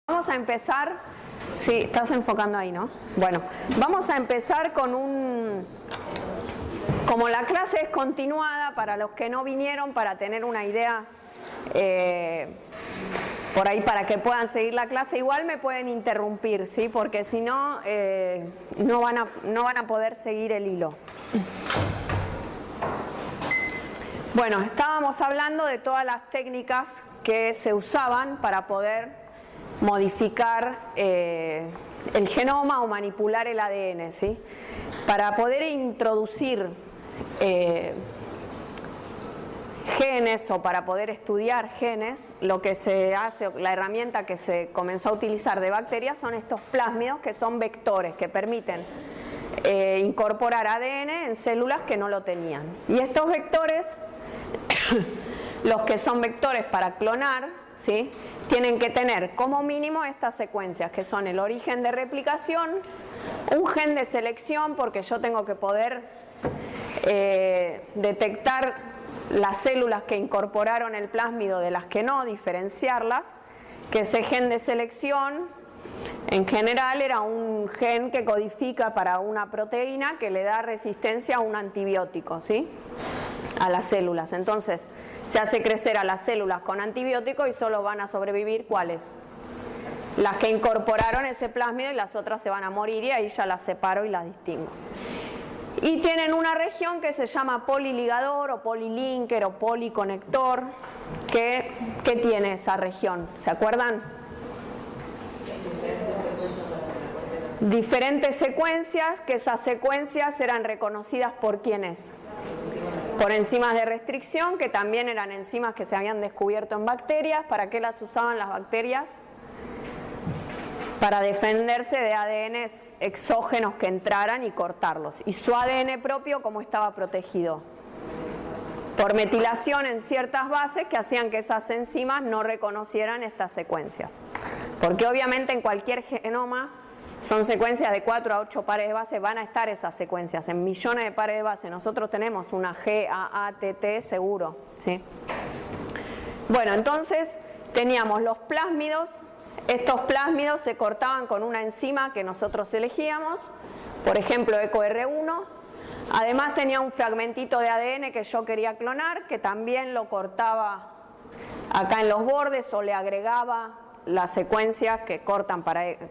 Vamos a empezar, sí, estás enfocando ahí, ¿no? Bueno, vamos a empezar con como la clase es continuada, para los que no vinieron, para tener una idea, por ahí para que puedan seguir la clase, igual me pueden interrumpir, ¿sí? Porque si no, no van a poder seguir el hilo. Bueno, estábamos hablando de todas las técnicas que se usaban para poder modificar el genoma o manipular el ADN, ¿sí? Para poder introducir genes o para poder estudiar genes, lo que se hace, la herramienta que se comenzó a utilizar de bacterias son estos plásmidos, que son vectores que permiten incorporar ADN en células que no lo tenían. Y estos vectores, los que son vectores para clonar, ¿sí?, tienen que tener como mínimo estas secuencias, que son el origen de replicación, un gen de selección, porque yo tengo que poder detectar las células que incorporaron el plásmido de las que no, diferenciarlas, que ese gen de selección en general era un gen que codifica para una proteína que le da resistencia a un antibiótico, ¿sí?, a las células. Entonces se hace crecer a las células con antibióticos y solo van a sobrevivir, ¿cuáles? Las que incorporaron ese plásmido, y las otras se van a morir, y ahí ya las separo y las distingo. Y tienen una región que se llama poliligador o polilinker o policonector. ¿Qué tiene esa región? ¿Se acuerdan? Diferentes secuencias, que esas secuencias eran reconocidas por ¿quiénes? Por enzimas de restricción, que también eran enzimas que se habían descubierto en bacterias. ¿Para qué las usaban las bacterias? Para defenderse de ADNs exógenos que entraran y cortarlos. Y su ADN propio, ¿cómo estaba protegido? Por metilación en ciertas bases que hacían que esas enzimas no reconocieran estas secuencias. Porque obviamente en cualquier genoma son secuencias de 4 a 8 pares de base, van a estar esas secuencias en millones de pares de base. Nosotros tenemos una G, A, A, T, T seguro, ¿sí? Bueno, entonces teníamos los plásmidos. Estos plásmidos se cortaban con una enzima que nosotros elegíamos, por ejemplo EcoR1. Además tenía un fragmentito de ADN que yo quería clonar, que también lo cortaba acá en los bordes o le agregaba las secuencias que cortan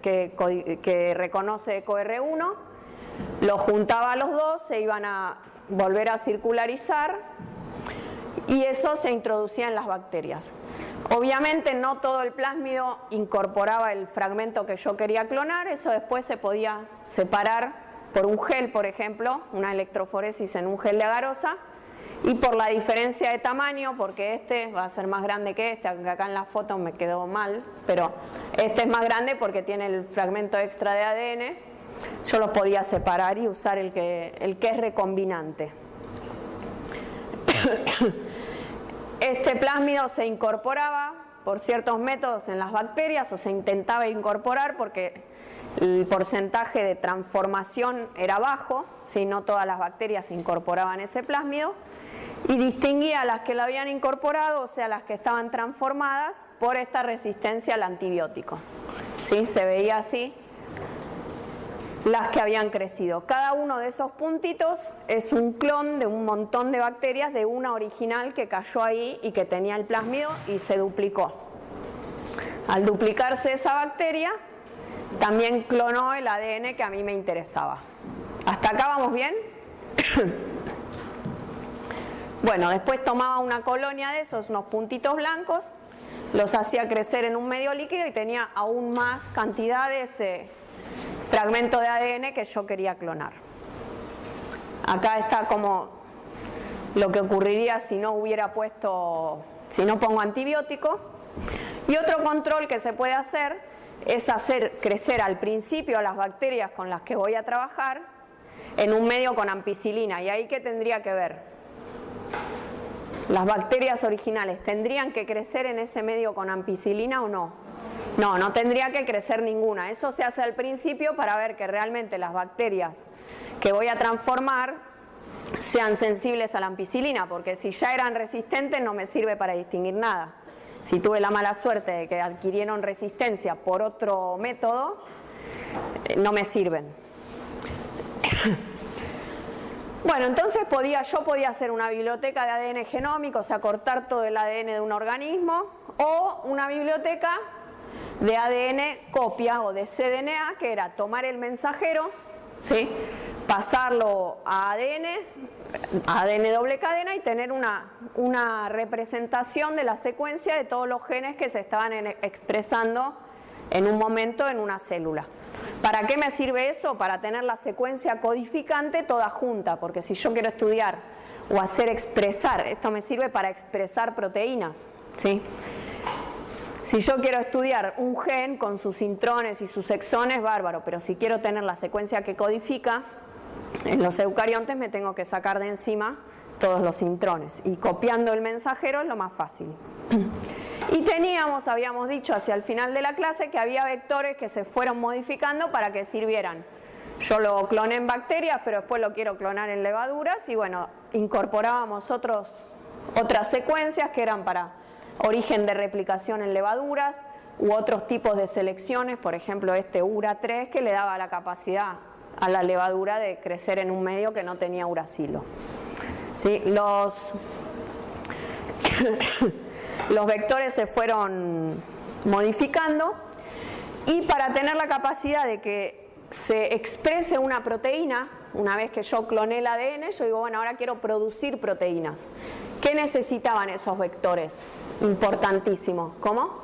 que reconoce EcoR1, lo juntaba a los dos, se iban a volver a circularizar y eso se introducía en las bacterias. Obviamente no todo el plásmido incorporaba el fragmento que yo quería clonar, eso después se podía separar por un gel, por ejemplo, una electroforesis en un gel de agarosa, y por la diferencia de tamaño, porque este va a ser más grande que este, aunque acá en la foto me quedó mal, pero este es más grande porque tiene el fragmento extra de ADN, yo los podía separar y usar el que es recombinante. Este plásmido se incorporaba por ciertos métodos en las bacterias, o se intentaba incorporar porque el porcentaje de transformación era bajo, si no todas las bacterias incorporaban ese plásmido, y distinguía a las que lo habían incorporado, o sea, las que estaban transformadas, por esta resistencia al antibiótico, ¿sí? Se veía así las que habían crecido. Cada uno de esos puntitos es un clon de un montón de bacterias de una original que cayó ahí y que tenía el plásmido y se duplicó. Al duplicarse esa bacteria, también clonó el ADN que a mí me interesaba. ¿Hasta acá vamos bien? Bueno, después tomaba una colonia de esos, unos puntitos blancos, los hacía crecer en un medio líquido y tenía aún más cantidad de ese fragmento de ADN que yo quería clonar. Acá está como lo que ocurriría si no pongo antibiótico. Y otro control que se puede hacer es hacer crecer al principio a las bacterias con las que voy a trabajar en un medio con ampicilina. ¿Y ahí qué tendría que ver? ¿Las bacterias originales tendrían que crecer en ese medio con ampicilina o no? No, no tendría que crecer ninguna. Eso se hace al principio para ver que realmente las bacterias que voy a transformar sean sensibles a la ampicilina, porque si ya eran resistentes no me sirve para distinguir nada. si tuve la mala suerte de que adquirieron resistencia por otro método, no me sirven. Bueno, entonces yo podía hacer una biblioteca de ADN genómico, o sea, cortar todo el ADN de un organismo, o una biblioteca de ADN copia o de cDNA, que era tomar el mensajero, ¿sí?, pasarlo a ADN doble cadena y tener una representación de la secuencia de todos los genes que se estaban expresando en un momento en una célula. ¿Para qué me sirve eso? Para tener la secuencia codificante toda junta, porque si yo quiero estudiar o hacer expresar, esto me sirve para expresar proteínas, ¿sí? Si yo quiero estudiar un gen con sus intrones y sus exones, bárbaro, pero si quiero tener la secuencia que codifica, en los eucariontes me tengo que sacar de encima todos los intrones, y copiando el mensajero es lo más fácil. Y habíamos dicho hacia el final de la clase que había vectores que se fueron modificando para que sirvieran. Yo lo cloné en bacterias, pero después lo quiero clonar en levaduras, y bueno, incorporábamos otras secuencias que eran para origen de replicación en levaduras u otros tipos de selecciones, por ejemplo este URA3, que le daba la capacidad a la levadura de crecer en un medio que no tenía uracilo. ¿Sí? Los vectores se fueron modificando, y para tener la capacidad de que se exprese una proteína, una vez que yo cloné el ADN, yo digo, bueno, ahora quiero producir proteínas. ¿Qué necesitaban esos vectores? Importantísimo. ¿Cómo?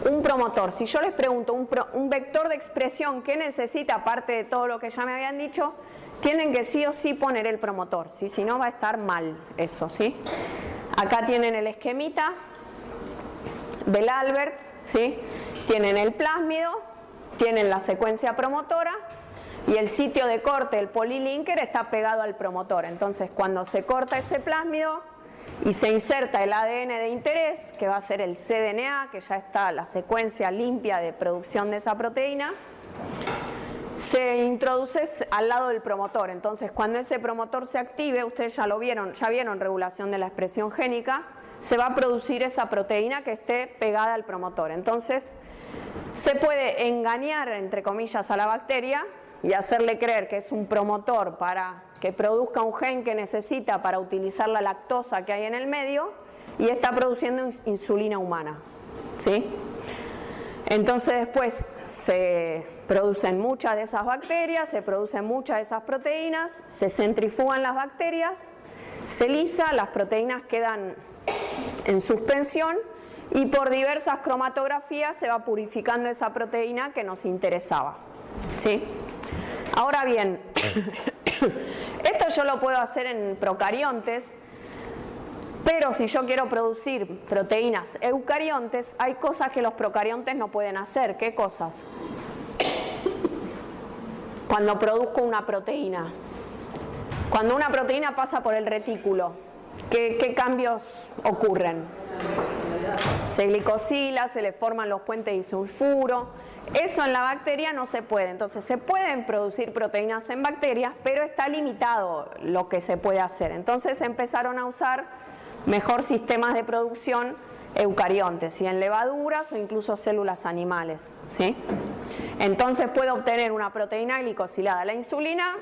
Un promotor. Si yo les pregunto un vector de expresión, ¿qué necesita aparte de todo lo que ya me habían dicho? Tienen que sí o sí poner el promotor, ¿sí? Si no va a estar mal eso, ¿sí? Acá tienen el esquemita del Alberts, ¿sí? Tienen el plásmido, tienen la secuencia promotora, y el sitio de corte, el polylinker, está pegado al promotor. Entonces, cuando se corta ese plásmido y se inserta el ADN de interés, que va a ser el cDNA, que ya está la secuencia limpia de producción de esa proteína, se introduce al lado del promotor. Entonces, cuando ese promotor se active, ustedes ya vieron regulación de la expresión génica, se va a producir esa proteína que esté pegada al promotor. Entonces, se puede engañar, entre comillas, a la bacteria y hacerle creer que es un promotor para que produzca un gen que necesita para utilizar la lactosa que hay en el medio, y está produciendo insulina humana, ¿sí? Entonces después se producen muchas de esas bacterias, se producen muchas de esas proteínas, se centrifugan las bacterias, se lisa, las proteínas quedan en suspensión, y por diversas cromatografías se va purificando esa proteína que nos interesaba, ¿sí? Ahora bien, esto yo lo puedo hacer en procariontes, pero si yo quiero producir proteínas eucariontes, hay cosas que los procariontes no pueden hacer. ¿Qué cosas? Cuando produzco una proteína. Cuando una proteína pasa por el retículo, ¿qué cambios ocurren? Se glicosila, se le forman los puentes disulfuro. Eso en la bacteria no se puede. Entonces se pueden producir proteínas en bacterias, pero está limitado lo que se puede hacer. Entonces empezaron a usar mejor sistemas de producción eucariontes, y en levaduras o incluso células animales, ¿sí? Entonces puedo obtener una proteína glicosilada. La insulina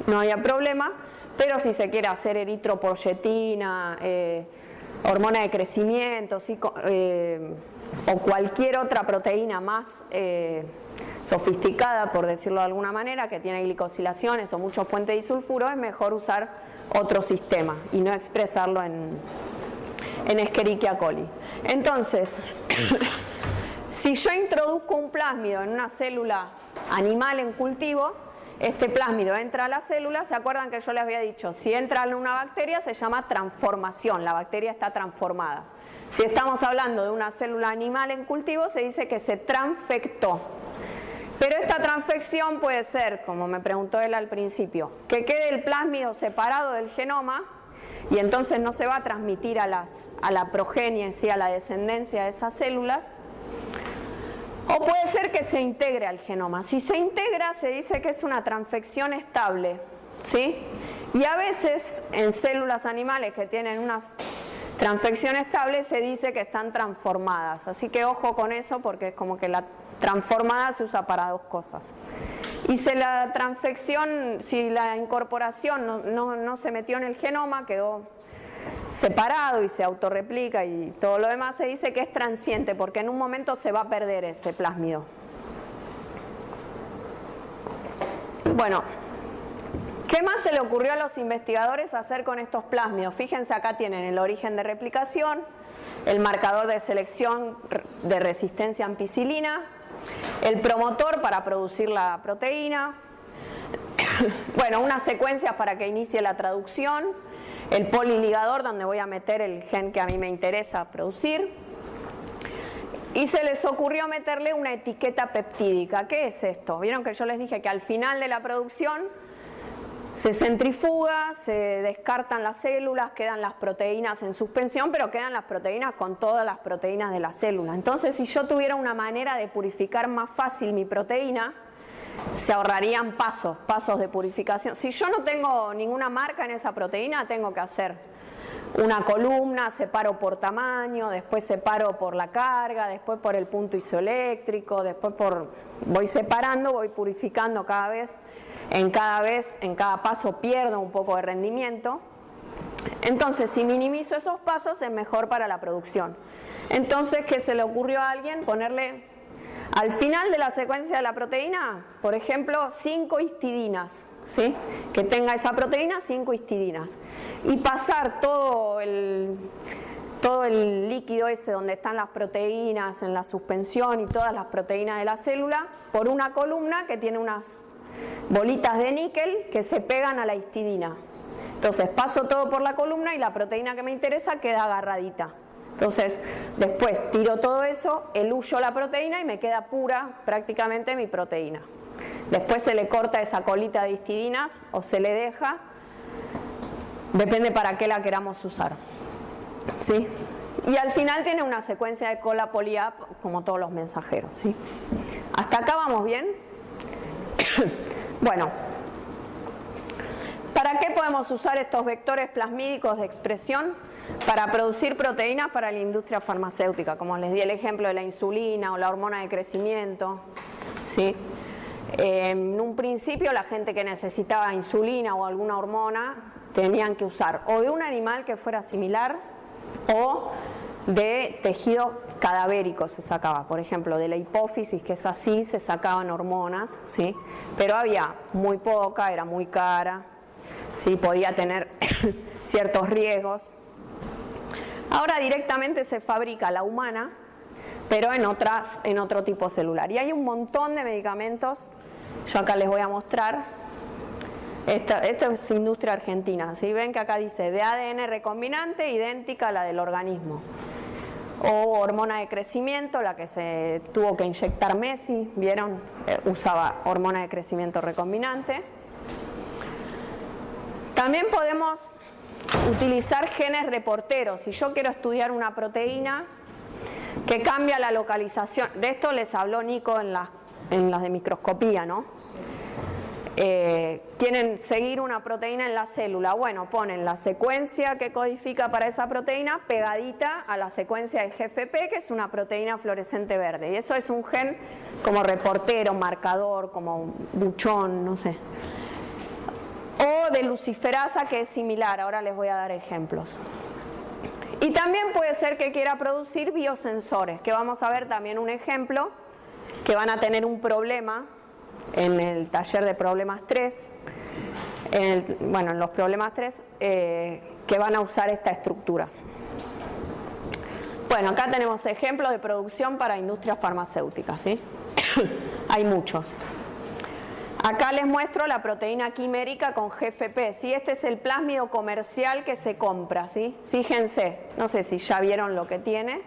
no había problema, pero si se quiere hacer eritropoyetina, hormona de crecimiento, ¿sí? O cualquier otra proteína más sofisticada, por decirlo de alguna manera, que tiene glicosilaciones o muchos puentes disulfuro, es mejor usar otro sistema y no expresarlo en Escherichia coli. Entonces, si yo introduzco un plásmido en una célula animal en cultivo, este plásmido entra a la célula. ¿Se acuerdan que yo les había dicho? Si entra en una bacteria se llama transformación, la bacteria está transformada. Si estamos hablando de una célula animal en cultivo, se dice que se transfectó. Pero esta transfección puede ser, como me preguntó él al principio, que quede el plásmido separado del genoma, y entonces no se va a transmitir a la progenie, ¿sí? A la descendencia de esas células. O puede ser que se integre al genoma. Si se integra, se dice que es una transfección estable, ¿sí? Y a veces en células animales que tienen una transfección estable se dice que están transformadas, así que ojo con eso porque es como que la transformada se usa para dos cosas. Y si la transfección, si la incorporación no se metió en el genoma, quedó separado y se autorreplica y todo lo demás, se dice que es transiente porque en un momento se va a perder ese plásmido. Bueno, ¿qué más se le ocurrió a los investigadores hacer con estos plásmidos? Fíjense, acá tienen el origen de replicación, el marcador de selección de resistencia a ampicilina, el promotor para producir la proteína, bueno, unas secuencias para que inicie la traducción, el poliligador donde voy a meter el gen que a mí me interesa producir, y se les ocurrió meterle una etiqueta peptídica. ¿Qué es esto? Vieron que yo les dije que al final de la producción se centrifuga, se descartan las células, quedan las proteínas en suspensión, pero quedan las proteínas con todas las proteínas de la célula. Entonces, si yo tuviera una manera de purificar más fácil mi proteína, se ahorrarían pasos de purificación. Si yo no tengo ninguna marca en esa proteína, tengo que hacer una columna, separo por tamaño, después separo por la carga, después por el punto isoeléctrico, después voy separando, voy purificando cada vez, en cada paso pierdo un poco de rendimiento. Entonces, si minimizo esos pasos, es mejor para la producción. Entonces, ¿qué se le ocurrió a alguien? Ponerle al final de la secuencia de la proteína, por ejemplo, 5 histidinas, ¿sí? Que tenga esa proteína 5 histidinas. Y pasar todo el líquido ese donde están las proteínas en la suspensión y todas las proteínas de la célula por una columna que tiene unas bolitas de níquel que se pegan a la histidina. Entonces paso todo por la columna y la proteína que me interesa queda agarradita. Entonces después tiro todo eso, eluyo la proteína y me queda pura prácticamente mi proteína. Después se le corta esa colita de histidinas o se le deja, depende para qué la queramos usar, ¿sí? Y al final tiene una secuencia de cola poly-A como todos los mensajeros, ¿sí? ¿Hasta acá vamos bien? Bueno, ¿para qué podemos usar estos vectores plasmídicos de expresión? Para producir proteínas para la industria farmacéutica, como les di el ejemplo de la insulina o la hormona de crecimiento, ¿sí? En un principio la gente que necesitaba insulina o alguna hormona tenían que usar o de un animal que fuera similar o de tejido cadavérico se sacaba, por ejemplo de la hipófisis, que es así, se sacaban hormonas, ¿sí? Pero había muy poca, era muy cara, ¿sí? Podía tener ciertos riesgos. Ahora directamente se fabrica la humana, pero en otro tipo celular. Y hay un montón de medicamentos, yo acá les voy a mostrar. Esta es industria argentina, ¿sí? Ven que acá dice de ADN recombinante idéntica a la del organismo. O hormona de crecimiento, la que se tuvo que inyectar Messi, ¿vieron? Usaba hormona de crecimiento recombinante. También podemos utilizar genes reporteros. Si yo quiero estudiar una proteína que cambia la localización, de esto les habló Nico en las de microscopía, ¿no? Quieren seguir una proteína en la célula, bueno, ponen la secuencia que codifica para esa proteína pegadita a la secuencia de GFP, que es una proteína fluorescente verde, y eso es un gen como reportero, marcador, como buchón, no sé. O de luciferasa, que es similar, ahora les voy a dar ejemplos. Y también puede ser que quiera producir biosensores, que vamos a ver también un ejemplo, que van a tener un problema en el taller de problemas 3, en los problemas 3, que van a usar esta estructura. Bueno, acá tenemos ejemplos de producción para industrias farmacéuticas, ¿sí? Hay muchos. Acá les muestro la proteína quimérica con GFP, ¿sí? Este es el plásmido comercial que se compra, ¿sí? Fíjense, no sé si ya vieron lo que tiene,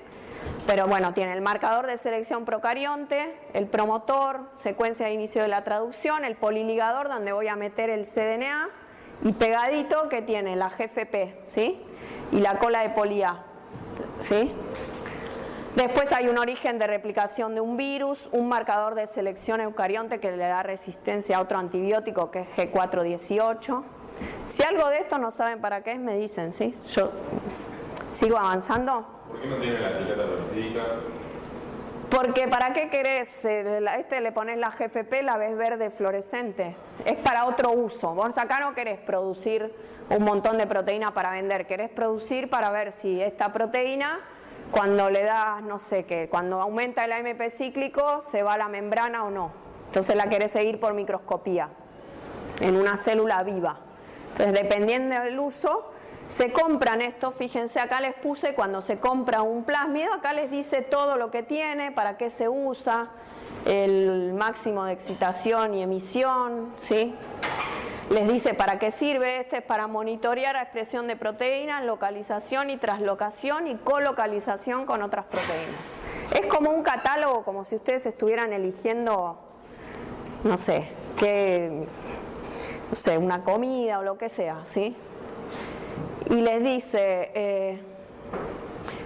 pero bueno, tiene el marcador de selección procarionte, el promotor, secuencia de inicio de la traducción, el poliligador donde voy a meter el cDNA y pegadito que tiene la GFP, ¿sí? Y la cola de poly-A, ¿sí? Después hay un origen de replicación de un virus, un marcador de selección eucarionte que le da resistencia a otro antibiótico que es G418. Si algo de esto no saben para qué es, me dicen, ¿sí? Yo ¿Sigo avanzando? ¿Por qué no tiene la etiqueta peptídica? Porque ¿para qué querés? Le pones la GFP, la ves verde fluorescente. Es para otro uso. Vos acá no querés producir un montón de proteína para vender. Querés producir para ver si esta proteína, cuando le das, no sé qué, cuando aumenta el AMP cíclico, se va a la membrana o no. Entonces la querés seguir por microscopía, en una célula viva. Entonces, dependiendo del uso, se compran estos, fíjense, acá les puse cuando se compra un plásmido, acá les dice todo lo que tiene, para qué se usa, el máximo de excitación y emisión, ¿sí? Les dice para qué sirve. Este es para monitorear la expresión de proteínas, localización y traslocación y colocalización con otras proteínas. Es como un catálogo, como si ustedes estuvieran eligiendo, no sé, una comida o lo que sea, ¿sí? Y les dice,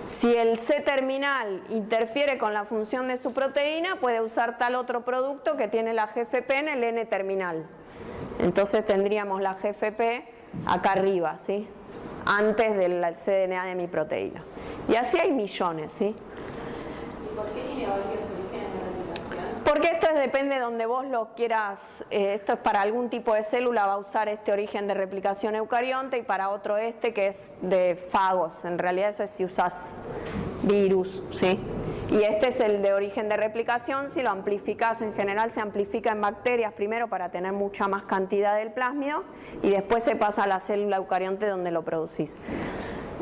si el C-terminal interfiere con la función de su proteína, puede usar tal otro producto que tiene la GFP en el N-terminal. Entonces tendríamos la GFP acá arriba, ¿sí? Antes del cDNA de mi proteína. Y así hay millones, ¿sí? ¿Y por qué tiene varios orígenes de replicación? Porque esto depende de donde vos lo quieras. Esto es para algún tipo de célula, va a usar este origen de replicación eucarionte, y para otro que es de fagos. En realidad eso es si usas virus, ¿sí? Y este es el de origen de replicación. Si lo amplificás, en general se amplifica en bacterias primero para tener mucha más cantidad del plásmido, y después se pasa a la célula eucarionte donde lo producís.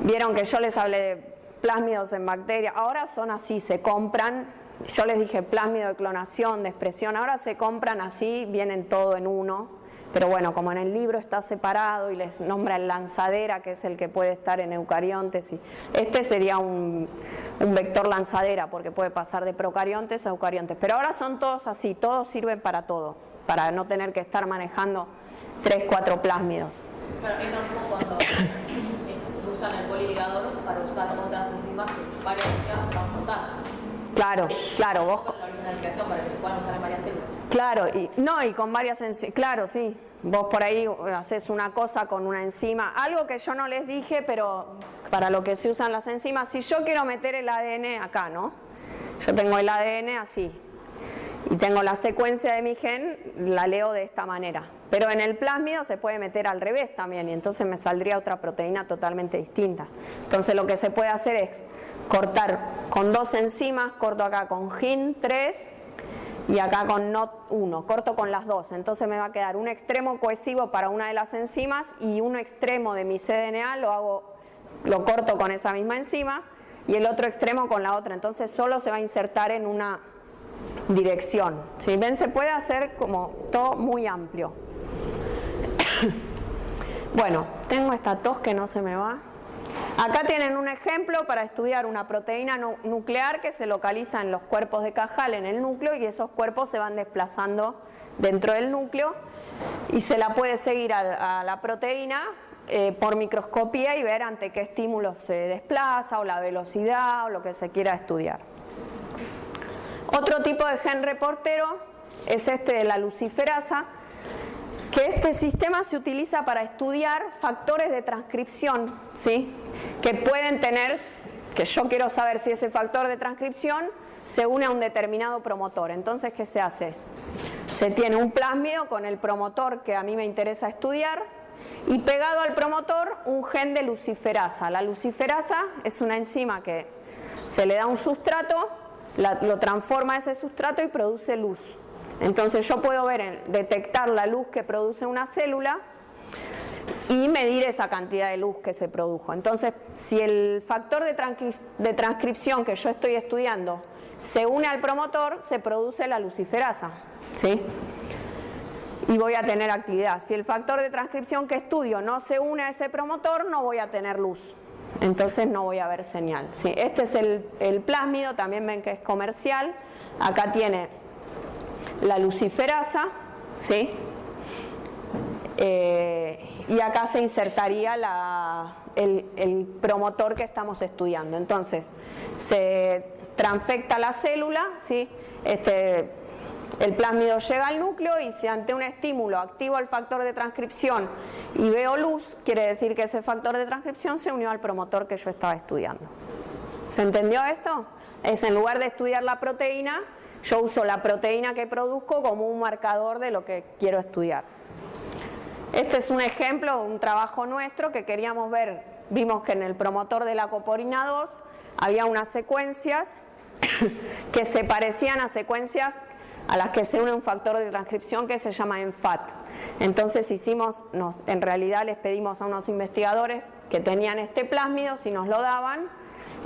Vieron que yo les hablé de plásmidos en bacterias. Ahora son así, se compran. Yo les dije plásmido de clonación, de expresión. Ahora se compran así, vienen todo en uno. Pero bueno, como en el libro está separado y les nombra el lanzadera, que es el que puede estar en eucariontes. Y este sería un vector lanzadera, porque puede pasar de procariontes a eucariontes. Pero ahora son todos así, todos sirven para todo, para no tener que estar manejando 3, 4 plásmidos. Pero es lo mismo cuando usan el poliligador para usar otras enzimas que varias enzimas transportan. Claro, vos... Con la organización para que se puedan usar en varias células. Claro, y con varias enzimas, claro, sí. Vos por ahí haces una cosa con una enzima. Algo que yo no les dije, pero para lo que se usan las enzimas, si yo quiero meter el ADN acá, ¿no? Yo tengo el ADN así, y tengo la secuencia de mi gen, la leo de esta manera. Pero en el plásmido se puede meter al revés también, y entonces me saldría otra proteína totalmente distinta. Entonces lo que se puede hacer es cortar con 2 enzimas, corto acá con GIN3 y acá con NOT1, corto con las 2. Entonces me va a quedar un extremo cohesivo para una de las enzimas y un extremo de mi cDNA lo corto con esa misma enzima, y el otro extremo con la otra. Entonces solo se va a insertar en una dirección. ¿Sí? ¿Ven? Se puede hacer como todo muy amplio. Bueno, tengo esta tos que no se me va. Acá tienen un ejemplo para estudiar una proteína nuclear que se localiza en los cuerpos de Cajal en el núcleo, y esos cuerpos se van desplazando dentro del núcleo, y se la puede seguir a la proteína por microscopía y ver ante qué estímulo se desplaza, o la velocidad, o lo que se quiera estudiar. Otro tipo de gen reportero es este de la luciferasa, que este sistema se utiliza para estudiar factores de transcripción, ¿sí? Que pueden tener, que yo quiero saber si ese factor de transcripción se une a un determinado promotor. Entonces, ¿qué se hace? Se tiene un plásmido con el promotor que a mí me interesa estudiar, y pegado al promotor un gen de luciferasa. La luciferasa es una enzima que se le da un sustrato, lo transforma ese sustrato y produce luz. Entonces yo puedo detectar la luz que produce una célula y medir esa cantidad de luz que se produjo. Entonces, si el factor de transcripción que yo estoy estudiando se une al promotor, se produce la luciferasa, ¿sí? Y voy a tener actividad. Si el factor de transcripción que estudio no se une a ese promotor, no voy a tener luz. Entonces no voy a ver señal, ¿sí? Este es el plásmido, también ven que es comercial. Acá tiene la luciferasa, ¿sí? Y acá se insertaría el promotor que estamos estudiando. Entonces se transfecta la célula, ¿sí? el plásmido llega al núcleo y si ante un estímulo activo el factor de transcripción y veo luz, quiere decir que ese factor de transcripción se unió al promotor que yo estaba estudiando. ¿Se entendió esto? Es en lugar de estudiar la proteína, yo uso la proteína que produzco como un marcador de lo que quiero estudiar. Este es un ejemplo, un trabajo nuestro que queríamos ver. Vimos que en el promotor de la coporina 2 había unas secuencias que se parecían a secuencias a las que se une un factor de transcripción que se llama ENFAT. Entonces en realidad les pedimos a unos investigadores que tenían este plásmido, si nos lo daban,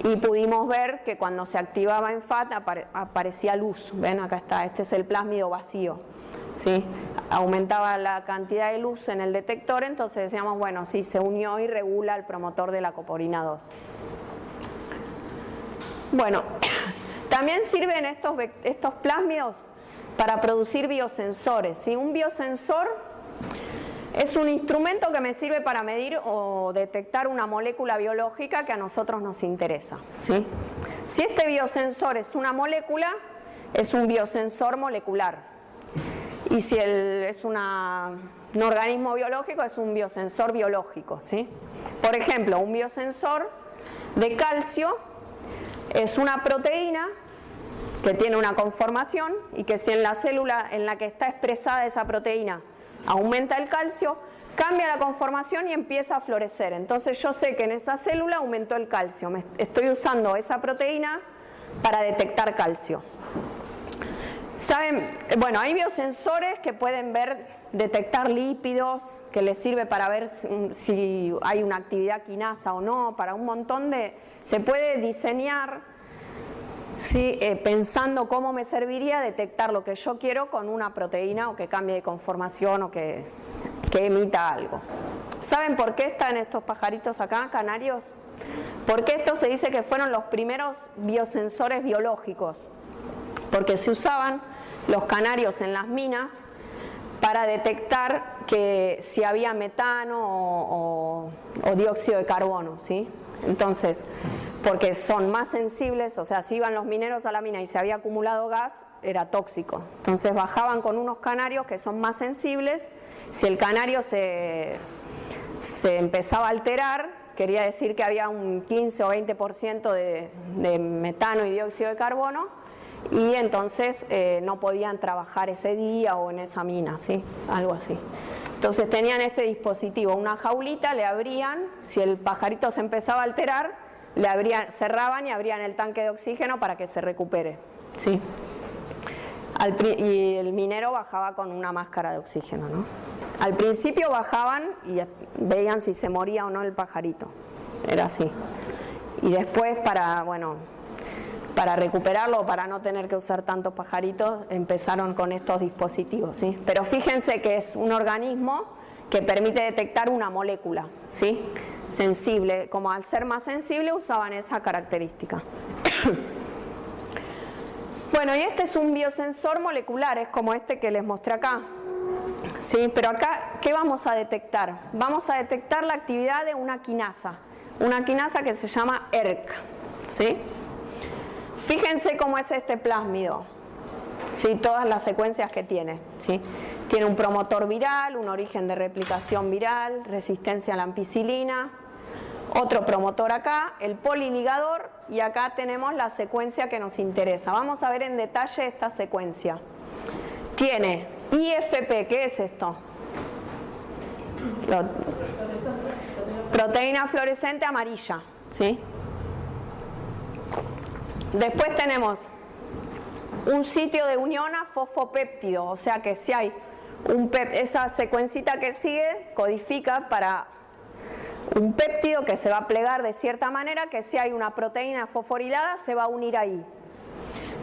y pudimos ver que cuando se activaba ENFAT aparecía luz. Ven, acá está, este es el plásmido vacío, ¿sí? Aumentaba la cantidad de luz en el detector, entonces decíamos, bueno, sí, se unió y regula el promotor de la coporina 2. Bueno, también sirven estos plásmidos para producir biosensores, ¿sí? Un biosensor es un instrumento que me sirve para medir o detectar una molécula biológica que a nosotros nos interesa, ¿sí? Si este biosensor es una molécula, es un biosensor molecular. Y si es un organismo biológico, es un biosensor biológico, ¿sí? Por ejemplo, un biosensor de calcio es una proteína que tiene una conformación y que si en la célula en la que está expresada esa proteína aumenta el calcio, cambia la conformación y empieza a florecer. Entonces yo sé que en esa célula aumentó el calcio. Estoy usando esa proteína para detectar calcio. ¿Saben? Bueno, hay biosensores que pueden detectar lípidos, que les sirve para ver si hay una actividad quinasa o no, para un montón de... Se puede diseñar, ¿sí? Pensando cómo me serviría detectar lo que yo quiero con una proteína o que cambie de conformación o que emita algo. ¿Saben por qué están estos pajaritos acá, canarios? Porque esto se dice que fueron los primeros biosensores biológicos, porque se usaban los canarios en las minas para detectar que si había metano o dióxido de carbono, ¿sí? Entonces, porque son más sensibles, o sea, si iban los mineros a la mina y se había acumulado gas, era tóxico. Entonces bajaban con unos canarios que son más sensibles. Si el canario se empezaba a alterar, quería decir que había un 15 o 20% de metano y dióxido de carbono, y entonces no podían trabajar ese día o en esa mina, ¿sí? Algo así. Entonces tenían este dispositivo, una jaulita, le abrían, si el pajarito se empezaba a alterar, cerraban y abrían el tanque de oxígeno para que se recupere, ¿sí? Y el minero bajaba con una máscara de oxígeno, ¿no? Al principio bajaban y veían si se moría o no el pajarito, era así. Y después para recuperarlo, para no tener que usar tantos pajaritos, empezaron con estos dispositivos, ¿sí? Pero fíjense que es un organismo que permite detectar una molécula, ¿sí? Sensible, como al ser más sensible usaban esa característica. Bueno, y este es un biosensor molecular, es como este que les mostré acá, ¿sí? Pero acá, ¿qué vamos a detectar? Vamos a detectar la actividad de una quinasa que se llama ERK, ¿sí? Fíjense cómo es este plásmido, ¿sí? Todas las secuencias que tiene, ¿sí? Tiene un promotor viral, un origen de replicación viral, resistencia a la ampicilina, otro promotor acá, el poliligador, y acá tenemos la secuencia que nos interesa. Vamos a ver en detalle esta secuencia. Tiene IFP, ¿qué es esto? Proteína fluorescente amarilla, ¿sí? Después tenemos un sitio de unión a fosfopéptido, o sea que si hay esa secuencita que sigue codifica para un péptido que se va a plegar de cierta manera, que si hay una proteína fosforilada se va a unir ahí.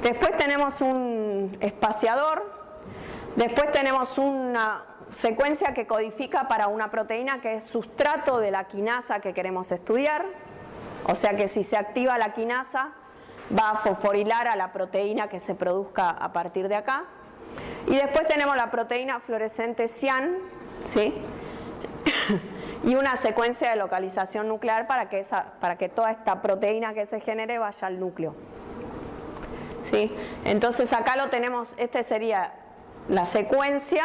Después tenemos un espaciador, después tenemos una secuencia que codifica para una proteína que es sustrato de la quinasa que queremos estudiar, o sea que si se activa la quinasa va a fosforilar a la proteína que se produzca a partir de acá. Y después tenemos la proteína fluorescente cian, ¿sí? Y una secuencia de localización nuclear para que toda esta proteína que se genere vaya al núcleo, ¿sí? Entonces acá lo tenemos, este sería la secuencia,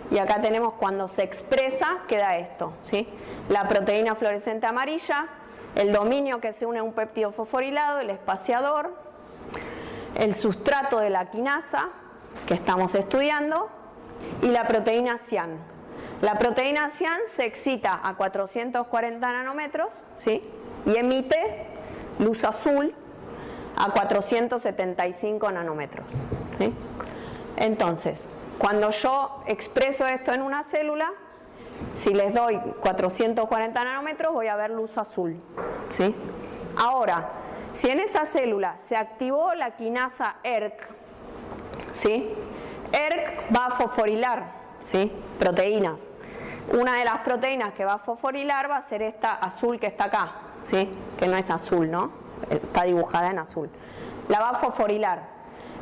y acá tenemos cuando se expresa, queda esto, ¿sí? La proteína fluorescente amarilla, el dominio que se une a un péptido fosforilado, el espaciador, el sustrato de la quinasa, que estamos estudiando, y la proteína cian. La proteína cian se excita a 440 nanómetros, ¿sí? Y emite luz azul a 475 nanómetros, ¿sí? Entonces, cuando yo expreso esto en una célula, si les doy 440 nanómetros voy a ver luz azul, ¿sí? Ahora, si en esa célula se activó la quinasa ERK, ¿sí? ERK va a fosforilar, ¿sí? Proteínas. Una de las proteínas que va a fosforilar va a ser esta azul que está acá, ¿sí? Que no es azul, ¿no? Está dibujada en azul. La va a fosforilar.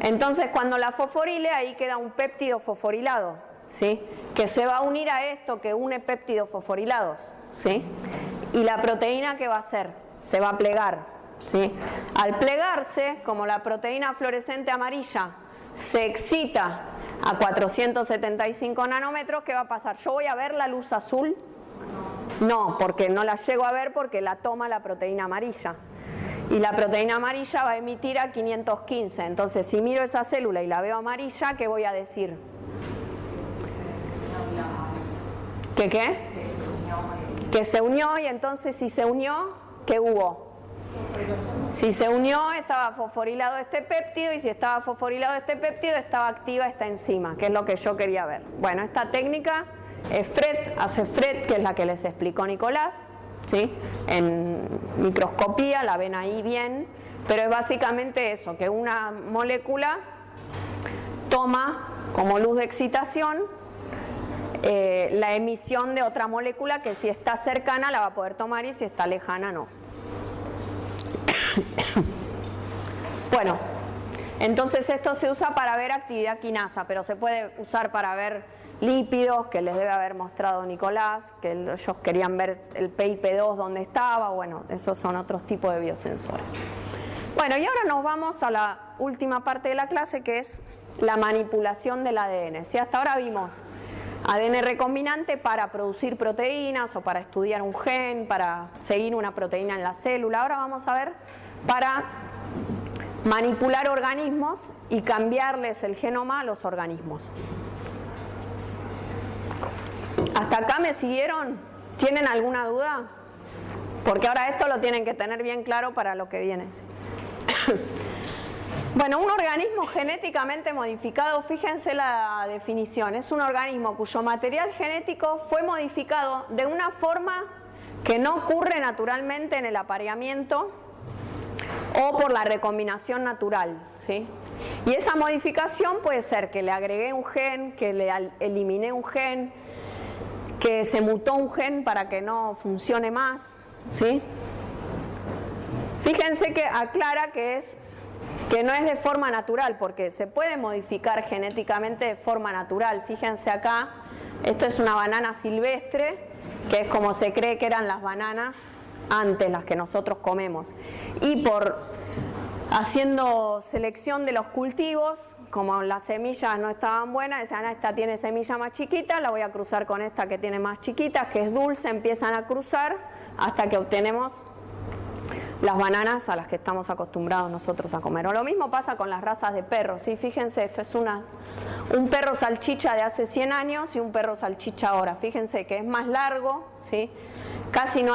Entonces, cuando la fosforile, ahí queda un péptido fosforilado, ¿sí? Que se va a unir a esto que une péptidos fosforilados, ¿sí? Y la proteína, ¿qué va a hacer? Se va a plegar, ¿sí? Al plegarse, como la proteína fluorescente amarilla se excita a 475 nanómetros, ¿qué va a pasar? ¿Yo voy a ver la luz azul? No, porque no la llego a ver porque la toma la proteína amarilla. Y la proteína amarilla va a emitir a 515. Entonces, si miro esa célula y la veo amarilla, ¿qué voy a decir? ¿Que qué? Que se unió, y entonces si se unió, ¿qué hubo? Si se unió, estaba fosforilado este péptido, y si estaba fosforilado este péptido, estaba activa esta enzima, que es lo que yo quería ver. Bueno, esta técnica es hace FRET, que es la que les explicó Nicolás, ¿sí? En microscopía, la ven ahí bien, pero es básicamente eso, que una molécula toma como luz de excitación la emisión de otra molécula que si está cercana la va a poder tomar y si está lejana no. Bueno, entonces esto se usa para ver actividad quinasa, pero se puede usar para ver lípidos, que les debe haber mostrado Nicolás, que ellos querían ver el PIP2 dónde estaba. Bueno, esos son otros tipos de biosensores. Bueno, y ahora nos vamos a la última parte de la clase, que es la manipulación del ADN. Si hasta ahora vimos ADN recombinante para producir proteínas o para estudiar un gen, para seguir una proteína en la célula, ahora vamos a ver para manipular organismos y cambiarles el genoma a los organismos. ¿Hasta acá me siguieron? ¿Tienen alguna duda? Porque ahora esto lo tienen que tener bien claro para lo que viene. Bueno, un organismo genéticamente modificado, fíjense la definición, es un organismo cuyo material genético fue modificado de una forma que no ocurre naturalmente en el apareamiento o por la recombinación natural, ¿sí? Y esa modificación puede ser que le agregué un gen, que le eliminé un gen, que se mutó un gen para que no funcione más, ¿sí? Fíjense que aclara que no es de forma natural, porque se puede modificar genéticamente de forma natural. Fíjense acá, esto es una banana silvestre, que es como se cree que eran las bananas antes, las que nosotros comemos. Y por haciendo selección de los cultivos, como las semillas no estaban buenas, decían, esta tiene semilla más chiquita, la voy a cruzar con esta que tiene más chiquitas, que es dulce, empiezan a cruzar hasta que obtenemos las bananas a las que estamos acostumbrados nosotros a comer. O lo mismo pasa con las razas de perros, ¿sí? Fíjense, esto es un perro salchicha de hace 100 años y un perro salchicha ahora. Fíjense que es más largo, ¿sí? Casi no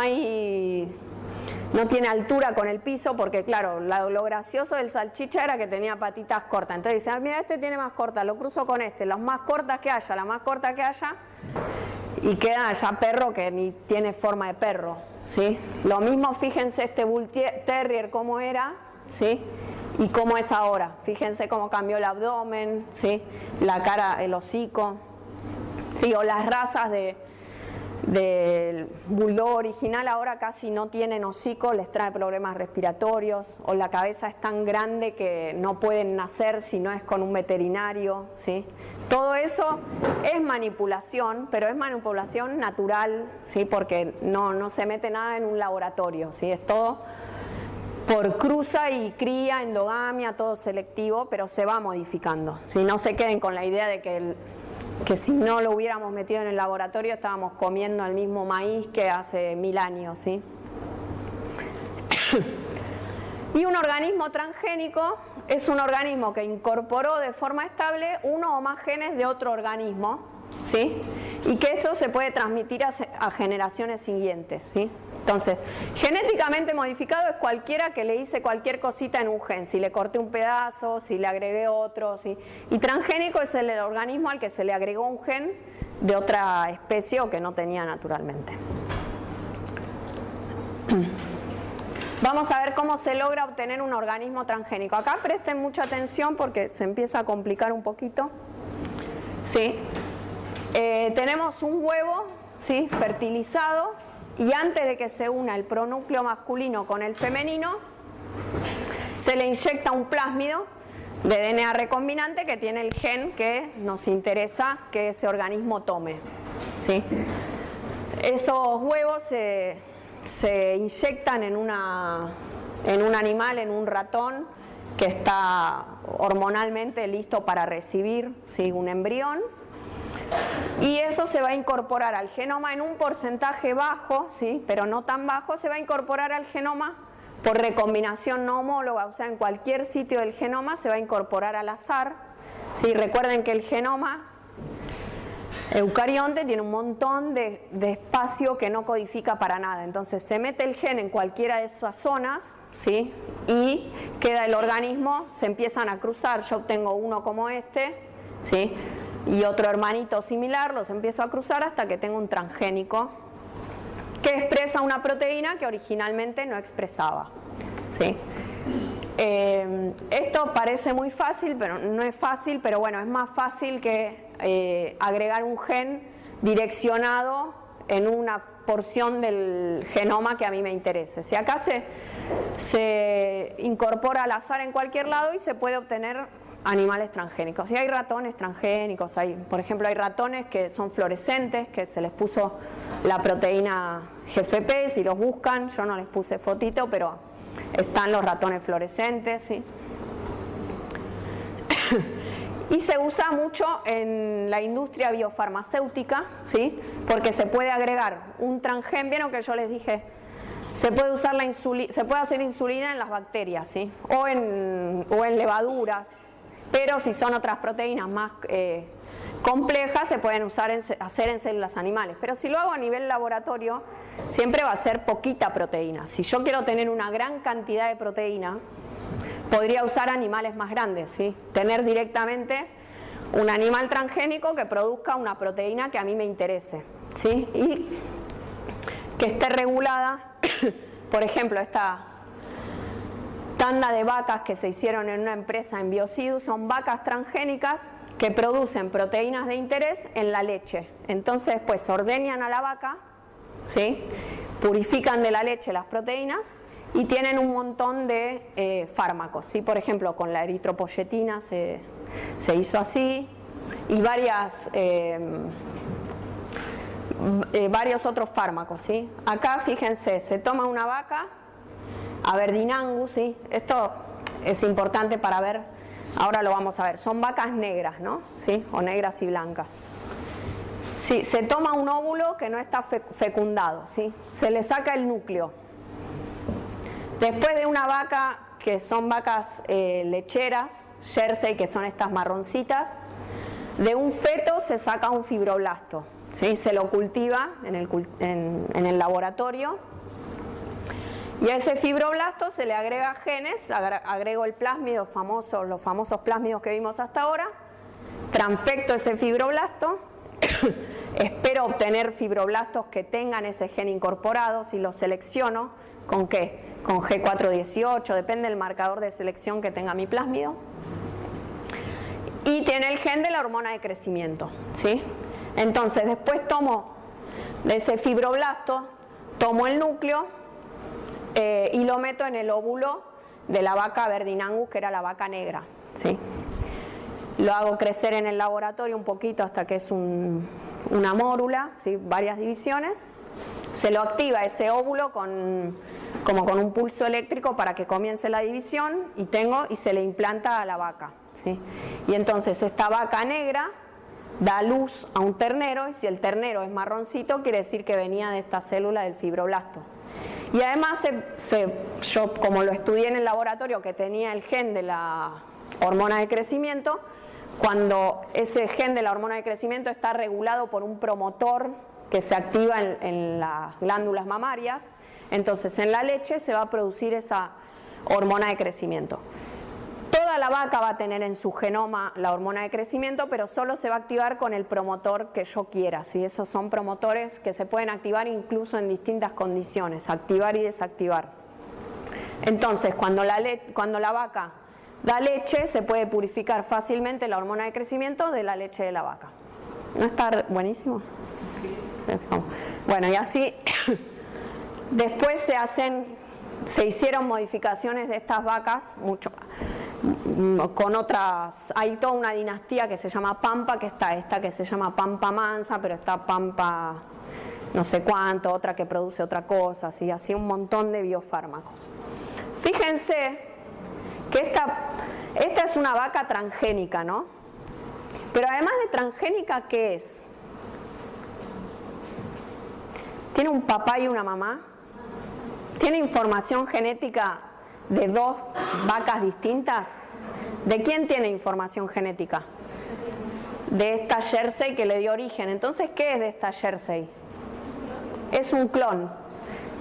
tiene altura con el piso, porque claro, lo gracioso del salchicha era que tenía patitas cortas. Entonces dicen, mira, este tiene más cortas, lo cruzo con este, las más cortas que haya, la más corta que haya, y queda ya perro que ni tiene forma de perro, ¿sí? Lo mismo, fíjense este Bull Terrier cómo era, ¿sí? Y cómo es ahora. Fíjense cómo cambió el abdomen, ¿sí? La cara, el hocico, ¿sí? O las razas del bulldog original ahora casi no tienen hocico, les trae problemas respiratorios, o la cabeza es tan grande que no pueden nacer si no es con un veterinario, ¿sí? Todo eso es manipulación, pero es manipulación natural, ¿sí? Porque no se mete nada en un laboratorio, ¿sí? Es todo por cruza y cría, endogamia, todo selectivo, pero se va modificando. Si no se queden con la idea de que si no lo hubiéramos metido en el laboratorio estábamos comiendo el mismo maíz que hace 1000 años, ¿sí? Y un organismo transgénico es un organismo que incorporó de forma estable uno o más genes de otro organismo, ¿sí? Y que eso se puede transmitir a generaciones siguientes, ¿sí? Entonces, genéticamente modificado es cualquiera que le hice cualquier cosita en un gen, si le corté un pedazo, si le agregué otro, ¿sí? Y transgénico es el organismo al que se le agregó un gen de otra especie o que no tenía naturalmente. Vamos a ver cómo se logra obtener un organismo transgénico. Acá presten mucha atención porque se empieza a complicar un poquito, ¿sí? Tenemos un huevo, ¿sí?, fertilizado, y antes de que se una el pronúcleo masculino con el femenino, se le inyecta un plásmido de DNA recombinante que tiene el gen que nos interesa que ese organismo tome, ¿sí? Esos huevos se inyectan en un animal, en un ratón que está hormonalmente listo para recibir, ¿sí?, un embrión. Y eso se va a incorporar al genoma en un porcentaje bajo, ¿sí?, pero no tan bajo, se va a incorporar al genoma por recombinación no homóloga, o sea, en cualquier sitio del genoma se va a incorporar al azar, ¿sí? Recuerden que el genoma eucarionte tiene un montón de espacio que no codifica para nada, entonces se mete el gen en cualquiera de esas zonas, ¿sí?, y queda el organismo, se empiezan a cruzar, yo obtengo uno como este, ¿sí?, y otro hermanito similar, los empiezo a cruzar hasta que tengo un transgénico que expresa una proteína que originalmente no expresaba, ¿sí? Esto parece muy fácil, pero no es fácil, pero bueno, es más fácil que agregar un gen direccionado en una porción del genoma que a mí me interese. Si acá se incorpora al azar en cualquier lado y se puede obtener animales transgénicos. Y hay ratones transgénicos, por ejemplo, hay ratones que son fluorescentes, que se les puso la proteína GFP, si los buscan, yo no les puse fotito, pero están los ratones fluorescentes, ¿sí? Y se usa mucho en la industria biofarmacéutica, ¿sí?, porque se puede agregar un transgen, vieron que yo les dije, se puede usar se puede hacer insulina en las bacterias, ¿sí?, o en levaduras. Pero si son otras proteínas más complejas, se pueden hacer en células animales. Pero si lo hago a nivel laboratorio, siempre va a ser poquita proteína. Si yo quiero tener una gran cantidad de proteína, podría usar animales más grandes, ¿sí? Tener directamente un animal transgénico que produzca una proteína que a mí me interese, ¿sí? Y que esté regulada, por ejemplo, esta tanda de vacas que se hicieron en una empresa en Biocidus son vacas transgénicas que producen proteínas de interés en la leche. Entonces, pues ordeñan a la vaca, ¿sí?, purifican de la leche las proteínas y tienen un montón de fármacos, ¿sí? Por ejemplo, con la eritropoyetina se hizo así, y varios otros fármacos, ¿sí? Acá, fíjense, se toma una vaca, Aberdeen Angus, ¿sí? Esto es importante para ver, ahora lo vamos a ver, son vacas negras, ¿no? ¿Sí? O negras y blancas. Sí, se toma un óvulo que no está fecundado, ¿sí? Se le saca el núcleo. Después de una vaca, que son vacas lecheras, Jersey, que son estas marroncitas, de un feto se saca un fibroblasto, ¿sí? Se lo cultiva en el laboratorio. Y a ese fibroblasto se le agrega genes, agrego el plásmido los famosos plásmidos que vimos hasta ahora, transfecto ese fibroblasto, espero obtener fibroblastos que tengan ese gen incorporado, si los selecciono, ¿con qué? Con G418, depende del marcador de selección que tenga mi plásmido. Y tiene el gen de la hormona de crecimiento, ¿sí? Entonces después tomo de ese fibroblasto, tomo el núcleo, y lo meto en el óvulo de la vaca Aberdeen Angus, que era la vaca negra, ¿sí? Lo hago crecer en el laboratorio un poquito hasta que es una mórula, ¿sí?, varias divisiones. Se lo activa ese óvulo con como con un pulso eléctrico para que comience la división y se le implanta a la vaca, ¿sí? Y entonces esta vaca negra da luz a un ternero, y si el ternero es marroncito quiere decir que venía de esta célula del fibroblasto. Y además yo como lo estudié en el laboratorio que tenía el gen de la hormona de crecimiento, cuando ese gen de la hormona de crecimiento está regulado por un promotor que se activa en las glándulas mamarias, entonces en la leche se va a producir esa hormona de crecimiento. Toda la vaca va a tener en su genoma la hormona de crecimiento, pero solo se va a activar con el promotor que yo quiera, ¿sí? Esos son promotores que se pueden activar incluso en distintas condiciones, activar y desactivar. Entonces, cuando la vaca da leche, se puede purificar fácilmente la hormona de crecimiento de la leche de la vaca. ¿No está buenísimo? Bueno, y así después se hicieron modificaciones de estas vacas, con otras, hay toda una dinastía que se llama Pampa, que está esta que se llama Pampa Mansa, pero está Pampa no sé cuánto, otra que produce otra cosa, así un montón de biofármacos. Fíjense que esta es una vaca transgénica, ¿no? Pero además de transgénica, ¿qué es? ¿Tiene un papá y una mamá? ¿Tiene información genética de dos vacas distintas? ¿De quién tiene información genética? De esta Jersey que le dio origen. Entonces, ¿qué es de esta Jersey? Es un clon.